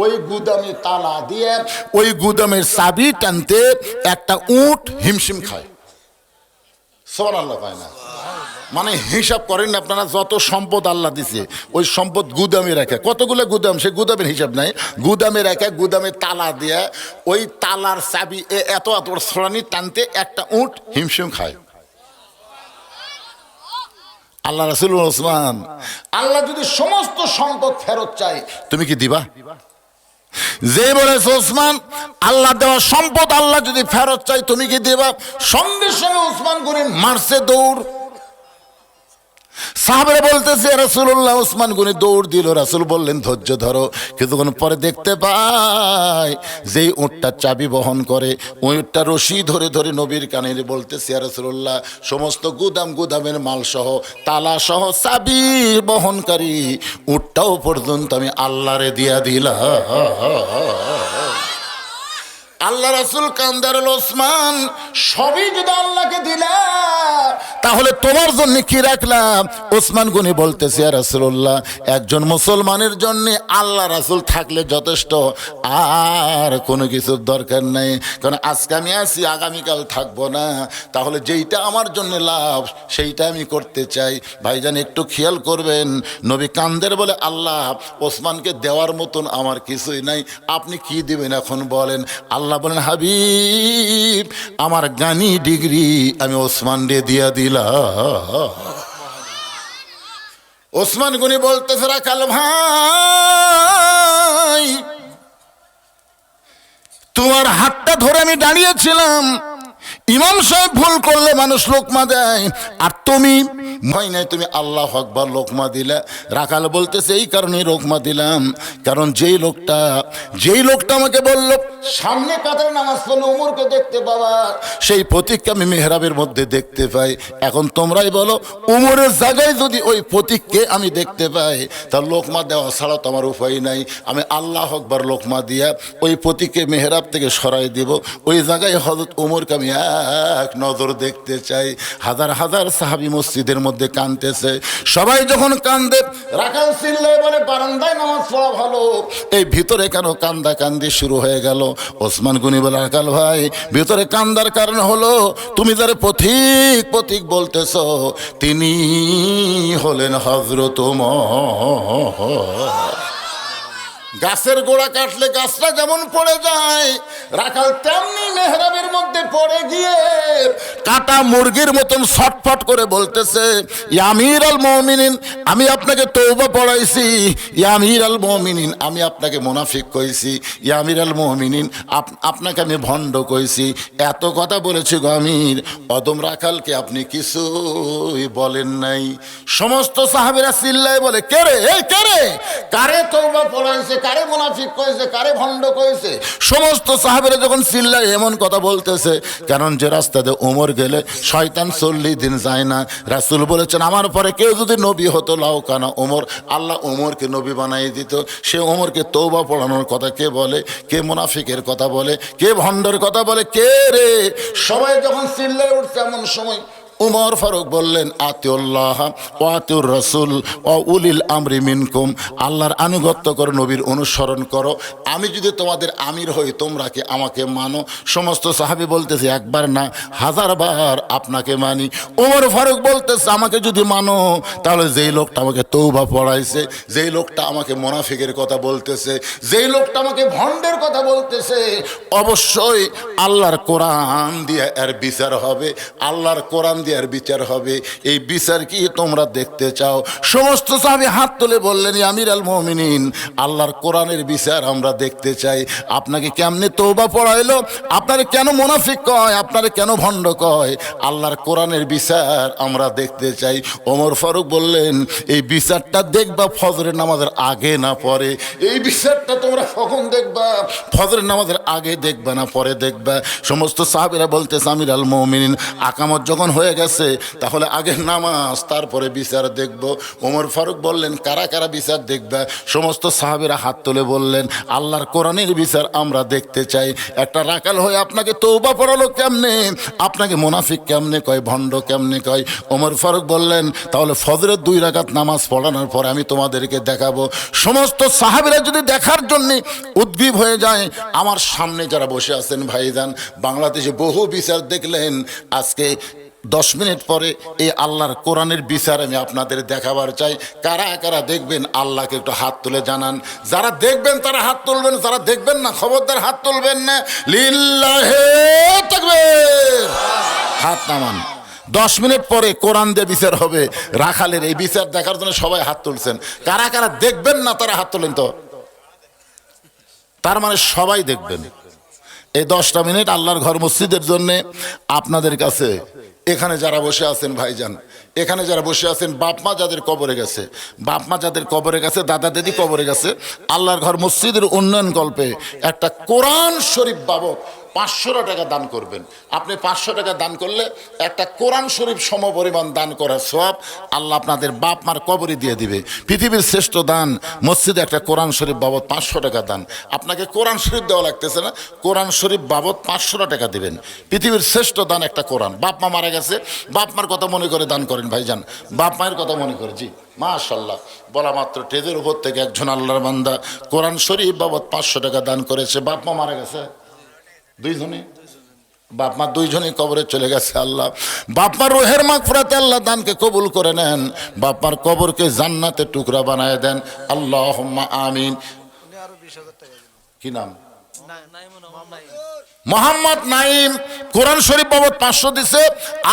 ওই গুদামে তালা দিয়ে ওই গুদামের চাবি টানতে একটা উট হিমশিম খায়। সুবহানাল্লাহ পায় না? মানে হিসাব করেন না আপনারা, যত সম্পদ আল্লাহ দিছে ওই সম্পদ গুদামে রাখে। কতগুলো গুদাম, সে গুদামের হিসাব নাই। গুদামে রাখে, গুদামে তালা দিয়ে ওই তালার চাবি এত এত ছড়ানি টানতে একটা উট হিমশিম খায়। আল্লাহ রাসূল, ওসমান, আল্লাহ যদি সমস্ত সম্পদ ফেরত চায় তুমি কি দিবা? যে বলেছে, ওসমান, আল্লাহ দেওয়া সম্পদ আল্লাহ যদি ফেরত চাই তুমি কি দিবা? সঙ্গে সঙ্গে ওসমান গনি মারছে দৌড়। সাহাবারা বলতেছে, রাসূলুল্লাহ, ওসমান গনি দৌড় দিল। রাসূল বললেন, ধৈর্য ধরো। কিছুক্ষণ পরে দেখতে পাই যেই উটটা চাবি বহন করে, ওই উটটা রশি ধরে ধরে নবীর কানে বলতেছে, ইয়া রাসূলুল্লাহ, সমস্ত গুদামের মাল সহ, তালা সহ, চাবি বহনকারী উটটাও পর্যন্ত আমি আল্লাহরে দিয়া দিলাম। আল্লাহ রাসূল কান্দার ওসমান, সবই যদি আল্লাহকে দিলা তাহলে তোমার জন্য কি রাখলাম? ওসমান গনি বলতেছে, ইয়া রাসূলুল্লাহ, একজন মুসলমানের জন্য আল্লাহ রাসূল থাকলে যথেষ্ট, আর কোনো কিছুর দরকার নাই। কারণ আজকে আমি আছি, আগামীকাল থাকবো না, তাহলে যেইটা আমার জন্য লাভ সেইটা আমি করতে চাই। ভাইজান একটু খেয়াল করবেন, নবী কান্দের বলে, আল্লাহ ওসমানকে দেওয়ার মতন আমার কিছুই নাই, আপনি কি দিবেন এখন বলেন? আল্লাহ বলেন, হাবিব, আমার গানি ডিগ্রি আমি ওসমান দিয়ে দিলাম। ওসমান গনি বলতেছে, রাখাল ভাই, তোমার হাতটা ধরে আমি দাঁড়িয়েছিলাম, ইমাম সাহেব ভুল করলে মানুষ লোকমা দেয়, আর তুমি ভয় নাই, তুমি আল্লাহু আকবার লোকমা দিলা। রাখাল বলতেছে, এই কারণে লোকমা দিলাম, কারণ যেই লোকটা আমাকে বলল সামনে কাতারে নামাজ পড়লে ওমরকে দেখতে পাবা, সেই প্রতীককে আমি মেহরাবের মধ্যে দেখতে পাই। এখন তোমরাই বলো, ওমরের জায়গায় যদি ওই প্রতীককে আমি দেখতে পাই, তার লোকমা দেওয়া ছাড়া তো আমার উপায় নাই। আমি আল্লাহু আকবার লোকমা দিয়া ওই প্রতীককে মেহরাব থেকে সরাই দিব, ওই জায়গায় হযরত ওমরকে আমি এক নজর দেখতে চাই। হাজার হাজার সাহাবী মসজিদের মধ্যে কাঁদতেছে, সবাই যখন কান্দে, রাখাল চিল্লায় বলে, বারান্দায় নামাজ পড়া ভালো, এই ভিতরে কেন কান্দা কান্দি শুরু হয়ে গেল? ওসমান গনি বলে, রাখাল ভাই, ভিতরে কান্দার কারণ হলো তুমি যারা পথিক বলতেছ, তিনি হলেন হযরত ওমর। গাছের গোড়া কাটলে গাছটা যেমন পড়ে যায়, রাখাল তেমনি মেহরাবের মধ্যে পড়ে গিয়ে কাটা মুরগির মতন ছটফট করে বলতেছে, ইয়া আমির আল মুমিনিন, আমি আপনাকে তওবা পড়াইছি, ইয়া আমির আল মুমিনিন, আমি আপনাকে মুনাফিক কইছি, ইয়া আমির আল মুমিনিন, আপনাকে আমি ভণ্ড কইছি, এত কথা বলেছি গো আমির। অদম রাখালকে আপনি কিছুই বলেন নাই। সমস্ত সাহাবীরা চিল্লায় বলে, কে রে, এই কে রে, কারে তওবা পড়াইছে, কারে মুনাফিক কইছে, কারে ভণ্ড কইছে? সমস্ত সাহাবীরা যখন চিল্লায় এমন কথা বলতেছে, কারণ যে রাস্তাতে ওমর গেলে শয়তান 40 দিন যায় না। রাসূল বলেছেন, আমার পরে কেউ যদি নবী হতো, লাউ কানা ওমর, আল্লাহ ওমরকে নবী বানাই দিত। সে ওমরকে তওবা পড়ানোর কথা কে বলে? কে মুনাফিকের কথা বলে? কে ভণ্ডের কথা বলে? কে রে? সবাই যখন চিল্লায় উঠছে, এমন সময় উমর ফারুক বললেন, আতিউল্লাহ ওয়া আতিউর রাসূল ওয়া উলিল আমরি মিনকুম, আল্লাহর আনুগত্য করো, নবীর অনুসরণ করো। আমি যদি তোমাদের আমির হই, তোমরা কি আমাকে মানো? সমস্ত সাহাবী বলতেছে, একবার না 1000 বার আপনাকে মানি। উমর ফারুক বলতেছে, আমাকে যদি মানো, তাহলে যেই লোকটা আমাকে তওবা পড়াইছে, যেই লোকটা আমাকে মুনাফিকের কথা বলতেছে, যেই লোকটা আমাকে ভণ্ডের কথা বলতেছে, অবশ্যই আল্লাহর কোরআন দিয়ে এর বিচার হবে, আল্লাহর কোরআন আর বিচার হবে। এই বিচার কি তোমরা দেখতে চাও? সমস্ত সাহাবী হাত তুলে বললেন, ইয়া আমির আল মুমিনিন, আল্লাহর কোরআনের বিচার আমরা দেখতে চাই। আপনাকে কেমনে তওবা পড়াইলো, আপনারে কেন মুনাফিক কয়, আপনারে কেন ভণ্ড কয়, আল্লাহর কোরআনের বিচার আমরা দেখতে চাই। ওমর ফারুক বললেন, এই বিচারটা দেখবা ফজরের নামাজের আগে না পরে। এই বিচারটা তোমরা কখন দেখবা? ফজরের নামাজের আগে দেখবা না পরে দেখবা? সমস্ত সাহাবীরা বলতেছে, আমির আল মুমিনিন, আকামত যখন হয়ে গেছে, তাহলে আগে নামাজ, তারপরে বিচার দেখব। ওমর ফারুক বললেন, কারা কারা বিচার দেখবে? সমস্ত সাহাবীরা হাত তুলে বললেন, আল্লাহর কোরআনের বিচার আমরা দেখতে চাই। একটা রাখাল হয়ে আপনাকে তওবা পড়ালো কেমনে, আপনাকে মুনাফিক কেমনে কয়, ভণ্ড কেমনে কয়? ওমর ফারুক বললেন, তাহলে ফজরের 2 রাকাত নামাজ পড়ানোর পরে আমি তোমাদেরকে দেখাবো। সমস্ত সাহাবীরা যদি দেখার জন্য উদ্গ্রীব হয়ে যায়, আমার সামনে যারা বসে আছেন ভাইজান, বাংলাদেশে বহু বিচার দেখলেন, আজকে 10 মিনিট পরে এই আল্লাহর কোরআনের বিচার আমি আপনাদের দেখাবার চাই। কারা কারা দেখবেন আল্লাহকে একটু হাত তুলে জানান। যারা দেখবেন তারা হাত তুলবেন, যারা দেখবেন না খবরদার হাত তুলবেন না। লিল্লাহি তাকবীর, হাত নামান। 10 মিনিট পরে কোরআন দিয়ে বিচার হবে। রাখালের এই বিচার দেখার জন্য সবাই হাত তুলছেন। কারা কারা দেখবেন না তারা হাত তোলেন তো। তার মানে সবাই দেখবেন। এই 10টা মিনিট আল্লাহর ঘর মসজিদের জন্য আপনাদের কাছে, এখানে যারা বসে আছেন ভাইজান, এখানে যারা বসে আছেন, বাপ মা যাদের কবরে গেছে, বাপ মা যাদের কবরে গেছে, দাদা দাদি কবরে গেছে, আল্লাহর ঘর মসজিদের উন্নয়ন কল্পে একটা কোরআন শরীফ বাবদ 500 টাকা দান করবেন। আপনি 500 টাকা দান করলে একটা কোরআন শরীফ সমপরিমাণ দান করার সওয়াব আল্লাহ আপনাদের বাপ মার কবরে দিয়ে দিবে। পৃথিবীর শ্রেষ্ঠ দান মসজিদে একটা কোরআন শরীফ বাবদ 500 টাকা দান। আপনাকে কোরআন শরীফ দেওয়া লাগতেছে না, কোরআন শরীফ বাবদ 500 টাকা দিবেন। পৃথিবীর শ্রেষ্ঠ দান একটা কোরআন। বাপ মা মারা গেছে, বাপ মার কথা মনে করে দান করেন ভাইজান, বাপ মায়ের কথা মনে করে। জি মাশাআল্লাহ, বলা মাত্র টেজের উপর থেকে একজন আল্লাহর বান্দা কোরআন শরীফ বাবদ 500 টাকা দান করেছে। বাপ মা মারা গেছে দুইজনে, বাপ মা দুইজনেই কবরে চলে গেছে। আল্লাহ বাপ মার রুহের মাগফিরাতে আল্লাহ দানকে কবুল করে নেন, বাপ মার কবরকে জান্নাতের টুকরা বানায় দেন। আল্লাহুম্মা আমিন। কি নাম? মোহাম্মদ নাইম। কোরআন শরীফ বাবদ 500 দিছে,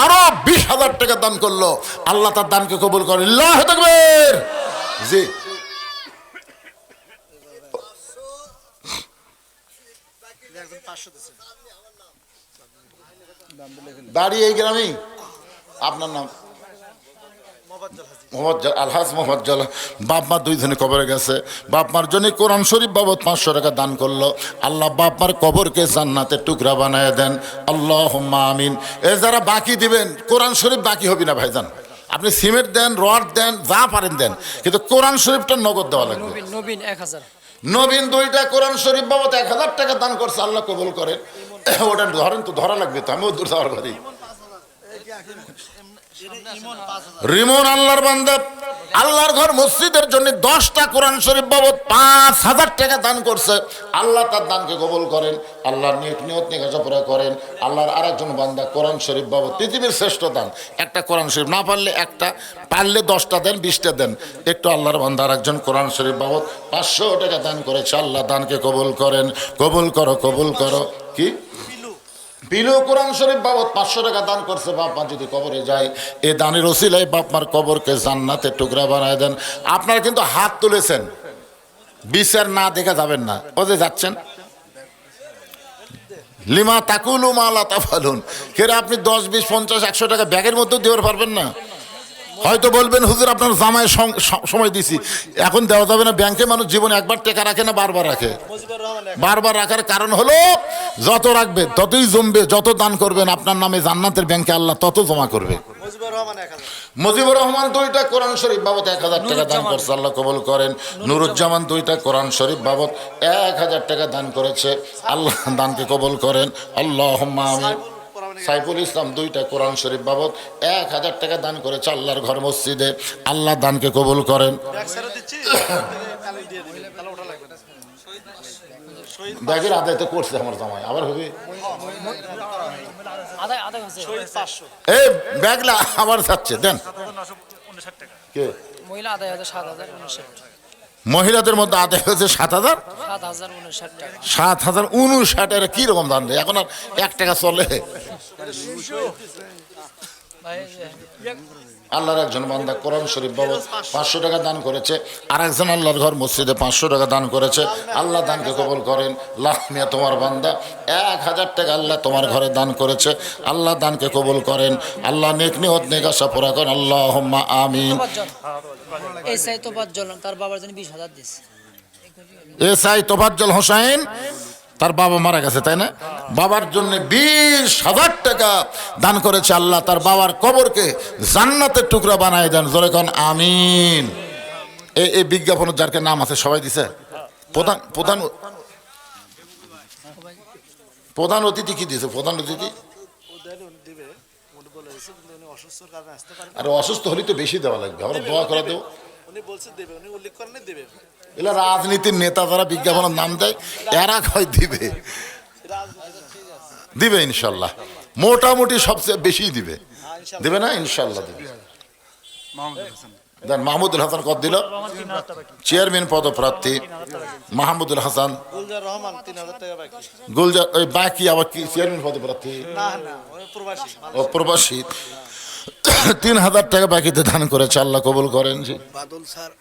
আরো 20,000 টাকা দান করলো। আল্লাহ তার দানকে কবুল করে। আল্লাহু তাকবীর। জি বাড়ি এই গ্রামেই। আপনার নাম? আলহাজ মোহাম্মদ জাল। বাপ মা দুইজনে কবরে গেছে, বাপ মার জন্য কোরআন শরীফ বাবদ 500 টাকা দান করলো। আল্লাহ বাপ মার কবরকে জান্নাতের টুকরা বানায় দেন। আল্লাহুম্মা আমিন। এ যারা বাকি দিবেন, কোরআন শরীফ বাকি হবে না ভাইজান। আপনি সিমেন্ট দেন, রড দেন, যা পারেন দেন, কিন্তু কোরআন শরীফটা নগদ দেওয়া লাগবে। নবীন 1000, নবীন 2টা কোরআন শরীফ বাবদ 1000 টাকা দান করছে, আল্লাহ কবুল করেন। ওটা ধরেন তো, ধরা লাগবে তো, আমিও দূর যাওয়ার পারি। রিমন আল্লাহর বান্দা আল্লাহর ঘর মসজিদের জন্য 10টা কোরআন শরীফ বাবদ 5000 টাকা দান করছে। আল্লাহ তার দানকে কবুল করেন, আল্লাহর নিয়ত নিকাশা করেন। আল্লাহর আরেকজন বান্দা কোরআন শরীফ বাবদ, পৃথিবীর শ্রেষ্ঠ দান একটা কোরআন শরীফ, না পারলে একটা, পারলে 10টা দেন, 20টা দেন। একটু আল্লাহর বান্দা আরেকজন কোরআন শরীফ বাবদ 500 টাকা দান করেছে। আল্লাহ দানকে কবুল করেন। কবুল করো, কবুল করো। কি বিলু কোরআন শরীফ বাবদ 500 টাকা দান করছে। বাপ মা যদি কবরে যায়, এ দানের ওসিলায় বাপ মার কবরকে জান্নাতের টুকরা বানায় দেন। আপনারা কিন্তু হাত তুলেছেন, বিচার না দেখে যাবেন না। ওদের যাচ্ছেন লিমা তাকুলু মা লা তাফালুন। কেরে আপনি 10, 20, 50, 100 টাকা ব্যাগের মধ্যে দেওয়ার পারবেন না। হয়তো বলবেন হুজুর আপনার জামায় সময় দিছি, এখন দেওয়া যাবে না। ব্যাংকে মানুষ জীবনে একবার টাকা রাখে না, বারবার রাখে। বারবার রাখার কারণ হলো যত রাখবে ততই জমবে, যত দান করবেন আপনার নামে জান্নাতের ব্যাংকে আল্লাহ তত জমা করবে। মুজিবুর রহমান 2টা কোরআন শরীফ বাবদ 1000 টাকা দান করছে, আল্লাহ কবুল করেন। নুরুজ্জামান 2টা কোরআন শরীফ বাবদ 1000 টাকা দান করেছে, আল্লাহ দানকে কবুল করেন। আল্লাহুম্মা আমিন। সাইফুল ইসলাম 2টা কোরআন শরীফ বাবদ 1000 টাকা দান করেছে আল্লাহর ঘর মসজিদে, আল্লাহ দানকে কবুল করেন। ব্যাগের আদায় তো করছে আমার জামাই, আবার হবে এই ব্যাগলা আবার যাচ্ছে। দেন কে মহিলাদের মধ্যে আদায় হয়েছে 7000, 7059। কি রকম দান দেয় এখন? আর 1 টাকা চলে। আল্লাহর একজন বান্দা কোরআন শরীফ বাবদ 500 টাকা দান করেছে, আর একজন আল্লাহর ঘর মসজিদে 500 টাকা দান করেছে। আল্লাহ দানকে কবুল করেন। লাহমিয়া তোমার বান্দা 1000 টাকা আল্লাহ তোমার ঘরে দান করেছে, আল্লাহ দানকে কবুল করেন। আল্লাহ নেক নিয়ত নেক আশা পুরা করেন। আল্লাহুম্মা আমিন। এসআই তোফাজ্জল তার বাবার জন্য 20,000 দিয়েছে। এসআই তোফাজ্জল হোসেন তার বাবা মারা গেছে, তাই না? বাবার জন্য 20,000 টাকা দান করেছে। আল্লাহ তার বাবার কবরকে জান্নাতের টুকরা বানায় দেন। জোরে কোন আমিন। এই বিজ্ঞাপনের যার নাম আছে সবাই দিছে। প্রধান অতিথি কি দিয়েছে? প্রধান অতিথি আর অসুস্থ হলে তো বেশি দেওয়া লাগবে, আমরা দোয়া করে দেবো। এরা রাজনীতির নেতা যারা বিজ্ঞাপনের নাম দেয়, এরা কয় দিবে, দিবে ইনশাল্লাহ। মোটামুটি সবচেয়ে বেশি দিবে, দিবে না? ইনশাল্লাহ দিবে। দেন মাহমুদুল হাসান কত দিল? চেয়ারম্যান পদপ্রার্থী মাহমুদুল হাসান। গুলজার ওই বাকি আবার কি চেয়ারম্যান পদপ্রার্থী? ও প্রবাসী। 3000 টাকা বাকিতে দান করেছে, আল্লাহ কবুল করেন। জি বাদল স্যার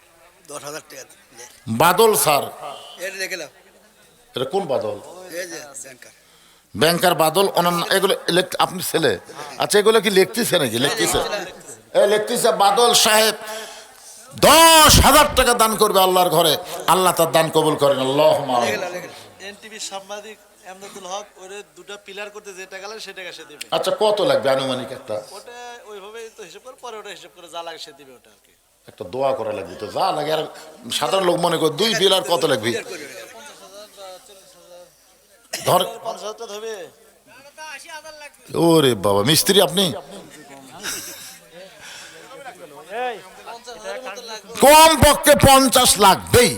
10,000 টাকা। বাদল স্যার এটা কোন বাদল? ব্যাংকার বাদল। ওনার এগুলো আপনি ছেলে? আচ্ছা, এগুলো কি লিখতেছে নাকি? লিখতেছে, লিখতেছে বাদল সাহেব 10,000 টাকা দান করবে আল্লাহর ঘরে, আল্লাহ তার দান কবুল করেন। আল্লাহুম্মা আমিন। এমদাদুল হক ওরে দুটো পিলার করতে যে টাকা লাগে সে টাকা সে দিবে। আচ্ছা কত লাগবে আনুমানিক একটা? ওটা ওইভাবেই তো হিসাব করে পরে ওটা হিসাব করে যা লাগে সে দিবে ওটা আর কি। একটা দোয়া করা লাগবে তো, যা লাগে। আর সাধারণ লোক মনে করে 2 পিলার কত লাগবে? 50,000 বা 40,000 ধর 50,000 তো হবে। ওরে বাবা, মিস্ত্রি আপনি? কম পক্ষে 50 লাগবেই।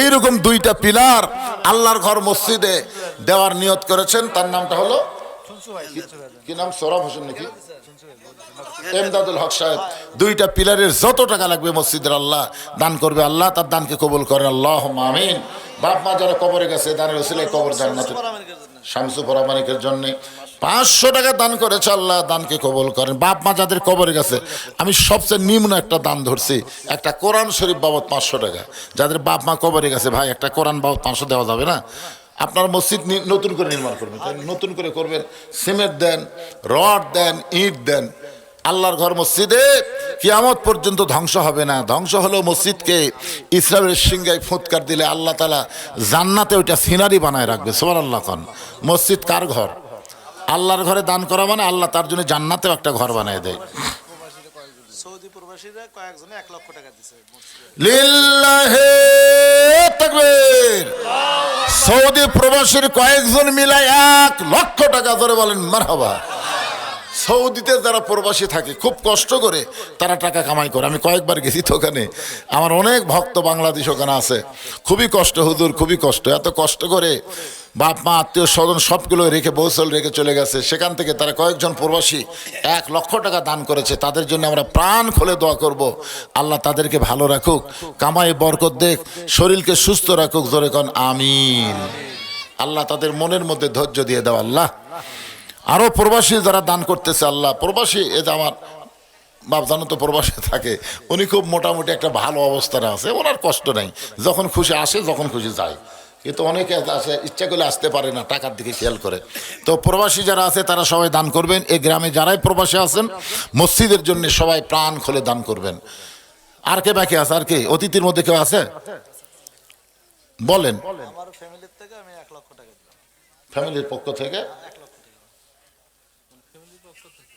এইরকম 2টা পিলার আল্লাহর ঘর মসজিদে দেওয়ার নিয়ত করেছেন। তার নামটা হলো কি নাম? সোহরাব হোসেন নাকি এমদাদুল হক সাহেব। 2টা পিলারের যত টাকা লাগবে মসজিদের আল্লাহ দান করবে, আল্লাহ তার দানকে কবুল করেন, আল্লাহুম্মা আমিন। বাপ মা যারা কবরে গেছে দানের ওসিলায় কবর জান্নাতে, শামসু পরামানিকের জন্য 500 টাকা দান করেছে, আল্লাহ দানকে কবুল করেন। বাপ মা যাদের কবরে গেছে, আমি সবচেয়ে নিম্ন একটা দান ধরছি, একটা কোরআন শরীফ বাবদ 500 টাকা। যাদের বাপ মা কবরে গেছে, ভাই একটা কোরআন বাবদ 500 দেওয়া যাবে না? আপনার মসজিদ নতুন করে নির্মাণ করবেন, নতুন করে করবেন, সিমেন্ট দেন, রড দেন, ইট দেন। আল্লাহর ঘর মসজিদে কিয়ামত পর্যন্ত ধ্বংস হবে না। ধ্বংস হলেও মসজিদকে ইসরায়েলের সিংহায় ফুৎকার দিলে আল্লাহ তাআলা জান্নাতে ওইটা সিনারি বানায় রাখবে। সুবহানাল্লাহ। খান মসজিদ কার ঘর? আল্লাহর ঘরে দান করা মানে আল্লাহ তার জন্য জান্নাতেও একটা ঘর বানায় দেয়। সৌদি প্রবাসীরা কয়েকজনে 1 লক্ষ টাকা দিছে। লিল্লাহি তাকবীর। সৌদি প্রবাসীর কয়েকজন মিলায় 1 লক্ষ টাকা ধরে বলেন মারহাবা। সৌদিতে যারা প্রবাসী থাকে খুব কষ্ট করে তারা টাকা কামাই করে। আমি কয়েকবার গেছি তো ওখানে, আমার অনেক ভক্ত বাংলাদেশ ওখানে আছে। খুবই কষ্ট হুজুর, খুবই কষ্ট। এত কষ্ট করে বাপ মা আত্মীয় স্বজন সবগুলো রেখে বৌসল রেখে চলে গেছে। সেখান থেকে তারা কয়েকজন প্রবাসী 1 লক্ষ টাকা দান করেছে। তাদের জন্য আমরা প্রাণ খুলে দোয়া করব, আল্লাহ তাদেরকে ভালো রাখুক, কামাই বরকত দেখ, শরীরকে সুস্থ রাখুক। জোরে কন আমিন। আল্লাহ তাদের মনের মধ্যে ধৈর্য দিয়ে দাও আল্লাহ। আরও প্রবাসী যারা দান করতেছে আল্লাহ, প্রবাসী এ যে আমার বাপ জানো তো প্রবাসী থাকে, উনি খুব মোটামুটি একটা ভালো অবস্থানে আছে, ওনার কষ্ট নাই, যখন খুশি আসে যখন খুশি যায়। কিন্তু অনেকে আছে ইচ্ছা করলে আসতে পারে না, টাকার দিকে খেয়াল করে। তো প্রবাসী যারা আছে তারা সবাই দান করবেন। এই গ্রামে যারাই প্রবাসী আছেন মসজিদের জন্য সবাই প্রাণ খুলে দান করবেন। আর কে বাকি আছে? আর কে অতিথির মধ্যে কেউ আছে বলেন? আমার ফ্যামিলির থেকে আমি 1 লক্ষ টাকা দিলাম। ফ্যামিলির পক্ষ থেকে 1 লক্ষ টাকা ফ্যামিলির পক্ষ থেকে।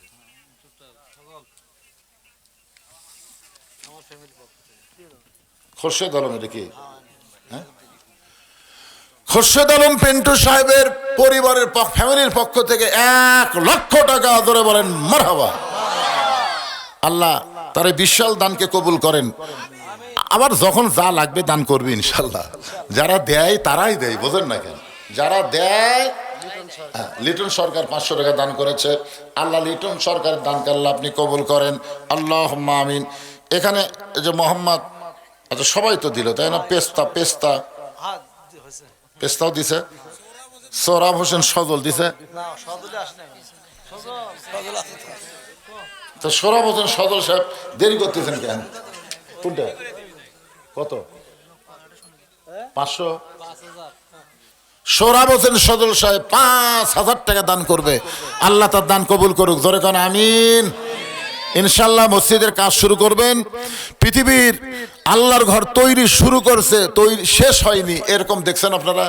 আমার ফ্যামিলির পক্ষ থেকে। খোরশেদ আলম, এটা কি? হ্যাঁ, খোরশেদ আলম পিন্টু সাহেবের পরিবারের ফ্যামিলির পক্ষ থেকে 1 লক্ষ টাকা ধরে বলেন মারহাবা। আল্লাহ তার এই বিশাল দানকে কবুল করেন। আবার যখন যা লাগবে দান করবে ইনশাল্লাহ। যারা দেয় তারাই দেয়, বোঝেন না কেন? যারা দেয়, লিটন সরকার 500 টাকা দান করেছে। আল্লাহ লিটন সরকারের দানকে আল্লাহ আপনি কবুল করেন, আল্লাহুম্মা আমিন। এখানে এই যে মোহাম্মদ, আচ্ছা সবাই তো দিল তাই না? পেস্তা হ্যাঁ হয়েছে। পেস্তাও দিছে। সোহরাব হোসেন সজল দিছে। না সদলে আসে নাই। সজল আছে তো। তো সোহরাব হোসেন সজল সাহেব দেরি করতেছেন কেন? কোনটা কত? 500। সোহরাব হোসেন সজল সাহেব 5,000 টাকা দান করবে। আল্লাহ তার দান কবুল করুক। জোরে কান আমিন। ইনশাল্লাহ মসজিদের কাজ শুরু করবেন। পৃথিবীর আল্লাহর ঘর তৈরি শুরু করছে, তৈরি শেষ হয়নি এরকম দেখছেন আপনারা?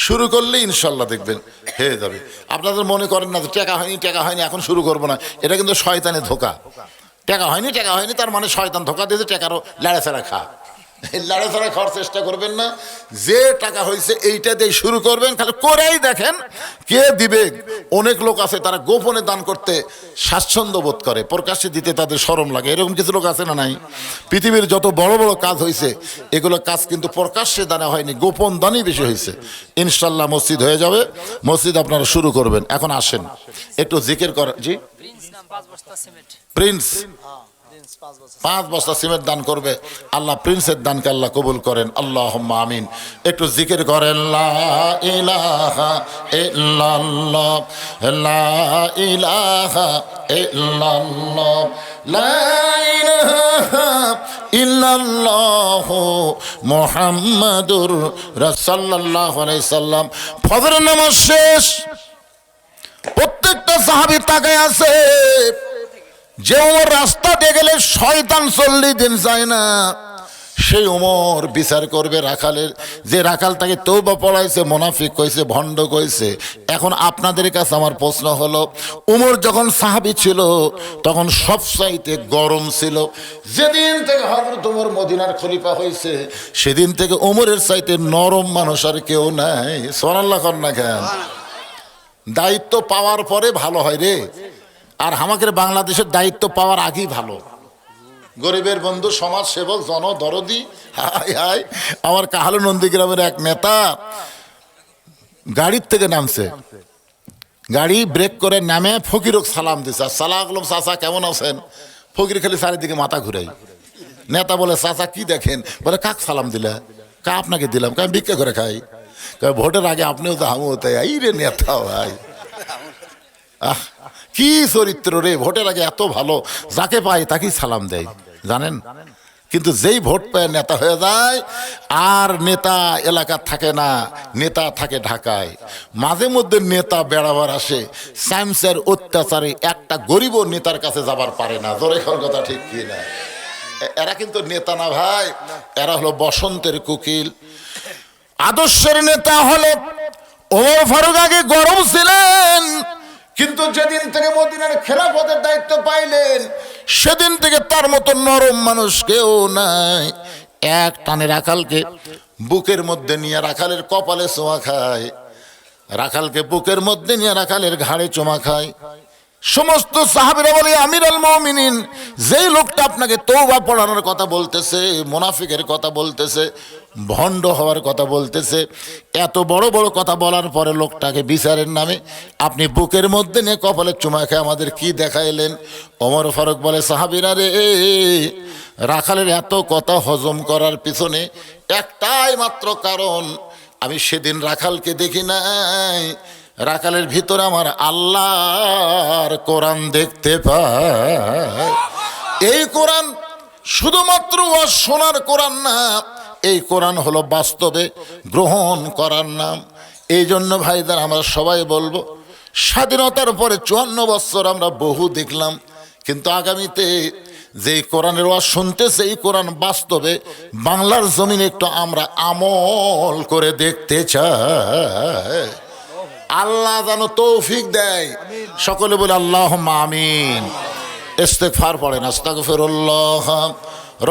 শুরু করলে ইনশাল্লাহ দেখবেন হয়ে যাবে। আপনাদের মনে করেন না যে টাকা হয়নি এখন শুরু করবো না, এটা কিন্তু শয়তানের ধোঁকা। টাকা হয়নি তার মানে শয়তান ধোঁকা দিয়েছে, টাকারও লাড়াছাড়া খা। লাড়াছাড়া খাওয়ার চেষ্টা করবেন না। যে টাকা হয়েছে এইটা দিয়ে শুরু করবেন, খালি করেই দেখেন কে দিবে। অনেক লোক আছে তারা গোপনে দান করতে স্বাচ্ছন্দ্য বোধ করে, প্রকাশ্যে দিতে তাদের শরম লাগে। এরকম কিছু লোক আছে না নাই? পৃথিবীর যত বড় বড় কাজ হয়েছে এগুলো কাজ কিন্তু প্রকাশ্যে দানা হয়নি, গোপন দানই বেশি হয়েছে। ইনশাল্লাহ মসজিদ হয়ে যাবে, মসজিদ আপনারা শুরু করবেন। এখন আসেন একটু জিকির করেন। জি প্রিন্স 5 বস্তা সিমেন্ট দান করবে। আল্লাহ প্রিন্সের দানকে আল্লাহ কবুল করেন, আল্লাহুম্মা আমিন। একটু জিকির করেন লা ইলাহা ইল্লাল্লাহ, লা ইলাহা ইল্লাল্লাহ, লা ইলাহা ইল্লাল্লাহ মুহাম্মাদুর রাসূলুল্লাহ সাল্লাল্লাহু আলাইহি সাল্লাম। ফজরের নামাজ শেষ, প্রত্যেকটা সাহাবী তাকায় আছে। যে ওর রাস্তা দিয়ে গেলে শয়তান 40 দিন যায় না, সেই ওমর বিচার করবে রাখালের, যে রাখাল তাকে তওবা পড়াইছে, মুনাফিক কইছে, ভণ্ড কইছে। এখন আপনাদের কাছে আমার প্রশ্ন হলো, ওমর যখন সাহাবী ছিল তখন সবচাইতে গরম ছিল। যেদিন থেকে হযরত ওমর মদিনার খলিফা হয়েছে সেদিন থেকে ওমরের চাইতে নরম মানুষ আর কেউ নাই। সুবহানাল্লাহ কর না কেন? দায়িত্ব পাওয়ার পরে ভালো হয় রে, আর আমাদের বাংলাদেশের দায়িত্ব পাওয়ার আগেই ভালো। গরিবের বন্ধু, সমাজ সেবক, জনদরদি। হায় হায়, আমার কাহালু নন্দীগ্রামের এক নেতা গাড়ির থেকে নামছে, গাড়ি ব্রেক করে নামে ফকিরক সালাম দিছে। সালাম আলাইকুম চাচা, কেমন আছেন? ফকির খালি চারিদিকে মাথা ঘুরাই। নেতা বলে, চাচা কি দেখেন? বলে, কাক সালাম দিলে? কা আপনাকে দিলাম, কা ভিক্ষা করে খাই। ভোটের আগে আপনিও তো হামু হতে, এই রে নেতা ভাই, আহ কি চরিত্র রে! ভোটের আগে এত ভালো, যাকে পায় তাকেই সালাম দেয়, জানেন? কিন্তু যেই ভোট পায় নেতা হয়ে যায়, আর নেতা এলাকা থাকে না, নেতা থাকে ঢাকায়। মাঝে মধ্যে নেতা বেড়াবার আসে, সায়েন্সের অত্যাচারে একটা গরিবও নেতার কাছে যাবার পারে না। জোরে খাওয়ার কথা ঠিক কি না? এরা কিন্তু নেতা না ভাই, এরা হলো বসন্তের কোকিল। আদর্শের নেতা হলে ওমর ফারুক আগে গরম ছিলেন, কিন্তু যেদিন থেকে মদিনার খেলাফতের দায়িত্ব পাইলেন সেদিন থেকে তার মতো নরম মানুষ কেউ নাই। এক টানে রাখালকে বুকের মধ্যে নিয়ে রাখালের কপালে চুমা খায়, রাখালকে বুকের মধ্যে নিয়ে রাখালের ঘাড়ে চুমা খায়। সমস্ত সাহাবীরা বলে, আমিরুল মুমিনিন, যেই লোকটা আপনাকে তওবা পড়ানোর কথা বলতেছে, মুনাফিকের কথা বলতেছে, ভণ্ড হওয়ার কথা বলতেছে, এত বড় বড় কথা বলার পরে লোকটাকে বিচারের নামে আপনি বুকের মধ্যে নিয়ে কপালে চুমা খেয়ে আমাদের কি দেখাইলেন? ওমর ফারুক বলে, সাহাবীরা রে, রাখালের এত কথা হজম করার পিছনে একটাই মাত্র কারণ, আমি সেদিন রাখালকে দেখি নাই, রাখালের ভিতরে আমার আল্লাহর কোরআন দেখতে পাই। এই কোরআন শুধুমাত্র শোনার কোরআন না, এই কোরআন হলো বাস্তবে গ্রহণ করার নাম। এই জন্য ভাইদের আমরা সবাই বলবো, স্বাধীনতার পরে 54 বছর আমরা বহু দেখলাম, কিন্তু আগামীতে যেই কোরআনের ওয়াজ শুনতেছে, এই কোরআন বাস্তবে বাংলার জমিনে একটু আমরা আমল করে দেখতে চাই। আল্লাহ যেন তৌফিক দেয়। সকলে বলে আল্লাহুম্মা আমিন। ইস্তিগফার পড়েন, আস্তাগফিরুল্লাহ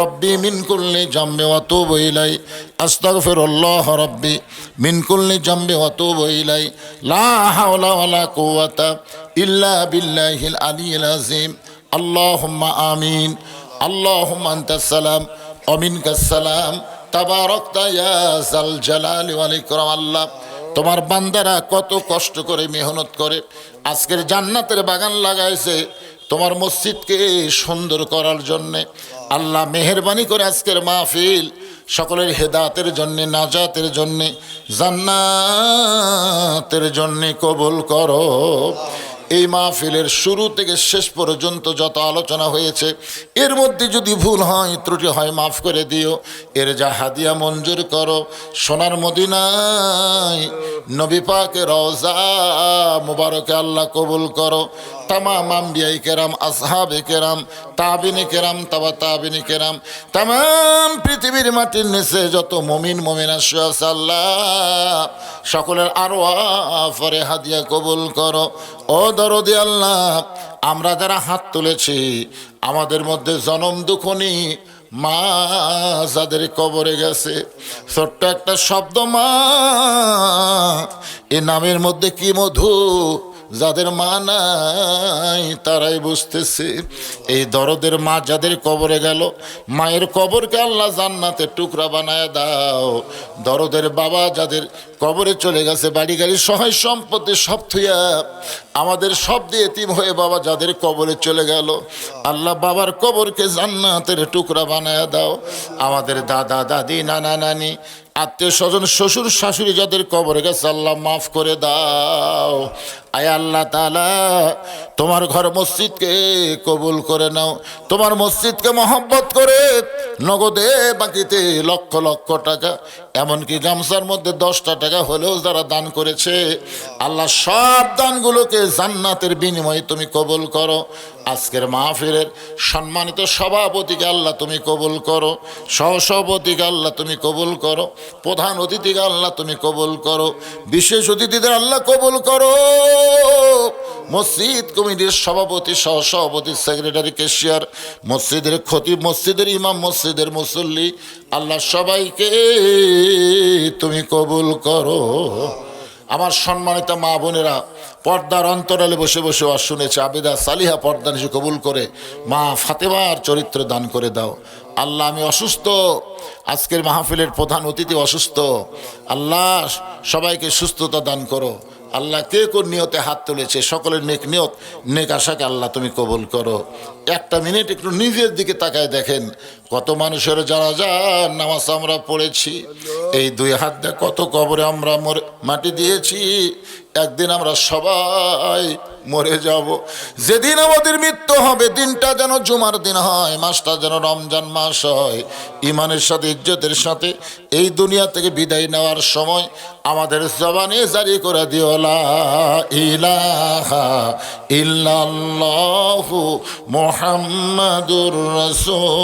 রব্বি মিন কুল্লি জামবি ওয়া আতুবু ইলাই, আস্তাগফিরুল্লাহ রব্বি মিন কুল্লি জামবি ওয়া আতুবু ইলাই, লা হাওলা ওয়ালা কুওয়াতা ইল্লা বিল্লাহিল আলিয়্যিল আযীম। আল্লাহুম্মা আমিন। আল্লাহুম্মা আনতাস সালাম ওয়া মিনকাস সালাম, তাবারাকতা ইয়া যাল জালালি ওয়াল ইকরাম। আল্লাহ, তোমার বান্দারা কত কষ্ট করে মেহনত করে আজকের জান্নাতের বাগান লাগাইছে তোমার মসজিদকে সুন্দর করার জন্যে। আল্লাহ, মেহেরবানি করে আজকের মাহফিল সকলের হেদায়েতের জন্যে, নাজাতের জন্যে, জান্নাতের জন্যে কবুল করো। এই মাহফিলের শুরু থেকে শেষ পর্যন্ত যত আলোচনা হয়েছে, এর মধ্যে যদি ভুল হয়, ত্রুটি হয়, মাফ করে দিও। এর যা হাদিয়া মঞ্জুর করো, সোনার মদিনায় নবী পাকের রওজা মুবারকে আল্লাহ কবুল করো। তামাম আম্বিয়ায়ে কেরাম, আসহাবে কেরাম, তাবিনে কেরাম, তাবা তাবিনে কেরাম, তামাম পৃথিবীর মাটির নিচে যত মুমিন মুমিনা আছে আল্লাহ, সকলের আরওয়াফে হাদিয়া কবুল করো। ও দরদি আল্লাহ, আমরা যারা হাত তুলেছি, আমাদের মধ্যে জনম দুঃখনি মা যাদের কবরে গেছে, ছোট্ট একটা শব্দ মা, এ নামের মধ্যে কি মধু, যাদের মা নাই তারাই বুঝতেছে। এই দরদের মা যাদের কবরে গেল, মায়ের কবরকে আল্লাহ জান্নাতের টুকরা বানায় দাও। দরদের বাবা যাদের কবরে চলে গেছে, বাড়ি গাড়ি সহায় সম্পত্তি সব থুইয়া আমাদের সব দিয়ে এতিম হয়ে বাবা যাদের কবরে চলে গেল, আল্লাহ বাবার কবরকে জান্নাতের টুকরা বানায় দাও। আমাদের দাদা দাদি, নানা নানি, আত্মীয় স্বজন, শ্বশুর শাশুড়ি যাদের কবরে গেছে, আল্লাহ মাফ করে দাও। আয় আল্লাহ তাআলা, তোমার ঘর মসজিদকে কবুল করে নাও, তোমার মসজিদকে মহব্বত করে নগদে বাকিতে লক্ষ লক্ষ টাকা, এমনকি গামছার মধ্যে 10টা টাকা হলেও যারা দান করেছে, আল্লাহ সব দানগুলোকে জান্নাতের বিনিময়ে তুমি কবুল করো। আজকের মাহফিলের সম্মানিত সভাপতিকে আল্লাহ তুমি কবুল করো, সহসভাপতিকে আল্লাহ তুমি কবুল করো, প্রধান অতিথিকে আল্লাহ তুমি কবুল করো, বিশেষ অতিথিদের আল্লাহ কবুল করো, মসজিদ কমিটির সভাপতি, সহসভাপতি, সেক্রেটারি, ক্যাশিয়ার, মসজিদের খতিব, মসজিদের ইমাম, মসজিদের মুসল্লি, আল্লাহ সবাইকে তুমি কবুল করো। আমার সম্মানিত মা বোনেরা, পর্দার অন্তরালে বসে বসে ওয়াজ শুনেছে, আবেদা সালিহা পর্দা নিশে কবুল করে মা ফাতেমার চরিত্র দান করে দাও। আল্লাহ আমি অসুস্থ, আজকের মাহফিলের প্রধান অতিথি অসুস্থ, আল্লাহ সবাইকে সুস্থতা দান করো। আল্লাহ কে কোন নিয়তে হাত তুলেছে সকলের নেক নিয়ত নেক আশাকে আল্লাহ তুমি কবুল করো। একটা মিনিট একটু নিজের দিকে তাকায় দেখেন, কত মানুষের জানাজা নামাজ আমরা পড়েছি, এই 2 হাত দিয়ে কত কবরে আমরা মাটি দিয়েছি। একদিন আমরা সবাই মরে যাব, যেদিন আমাদের মৃত্যু হবে দিনটা যেন জুমার দিন হয়, মাসটা যেন রমজান মাস হয়। ইমানের সাথে ইজ্জতের সাথে এই দুনিয়া থেকে বিদায় নেওয়ার সময় আমাদের জবানে জারি করে দিও লা ইলাহা ইল্লাল্লাহু মুহাম্মাদুর রাসূলুল্লাহ।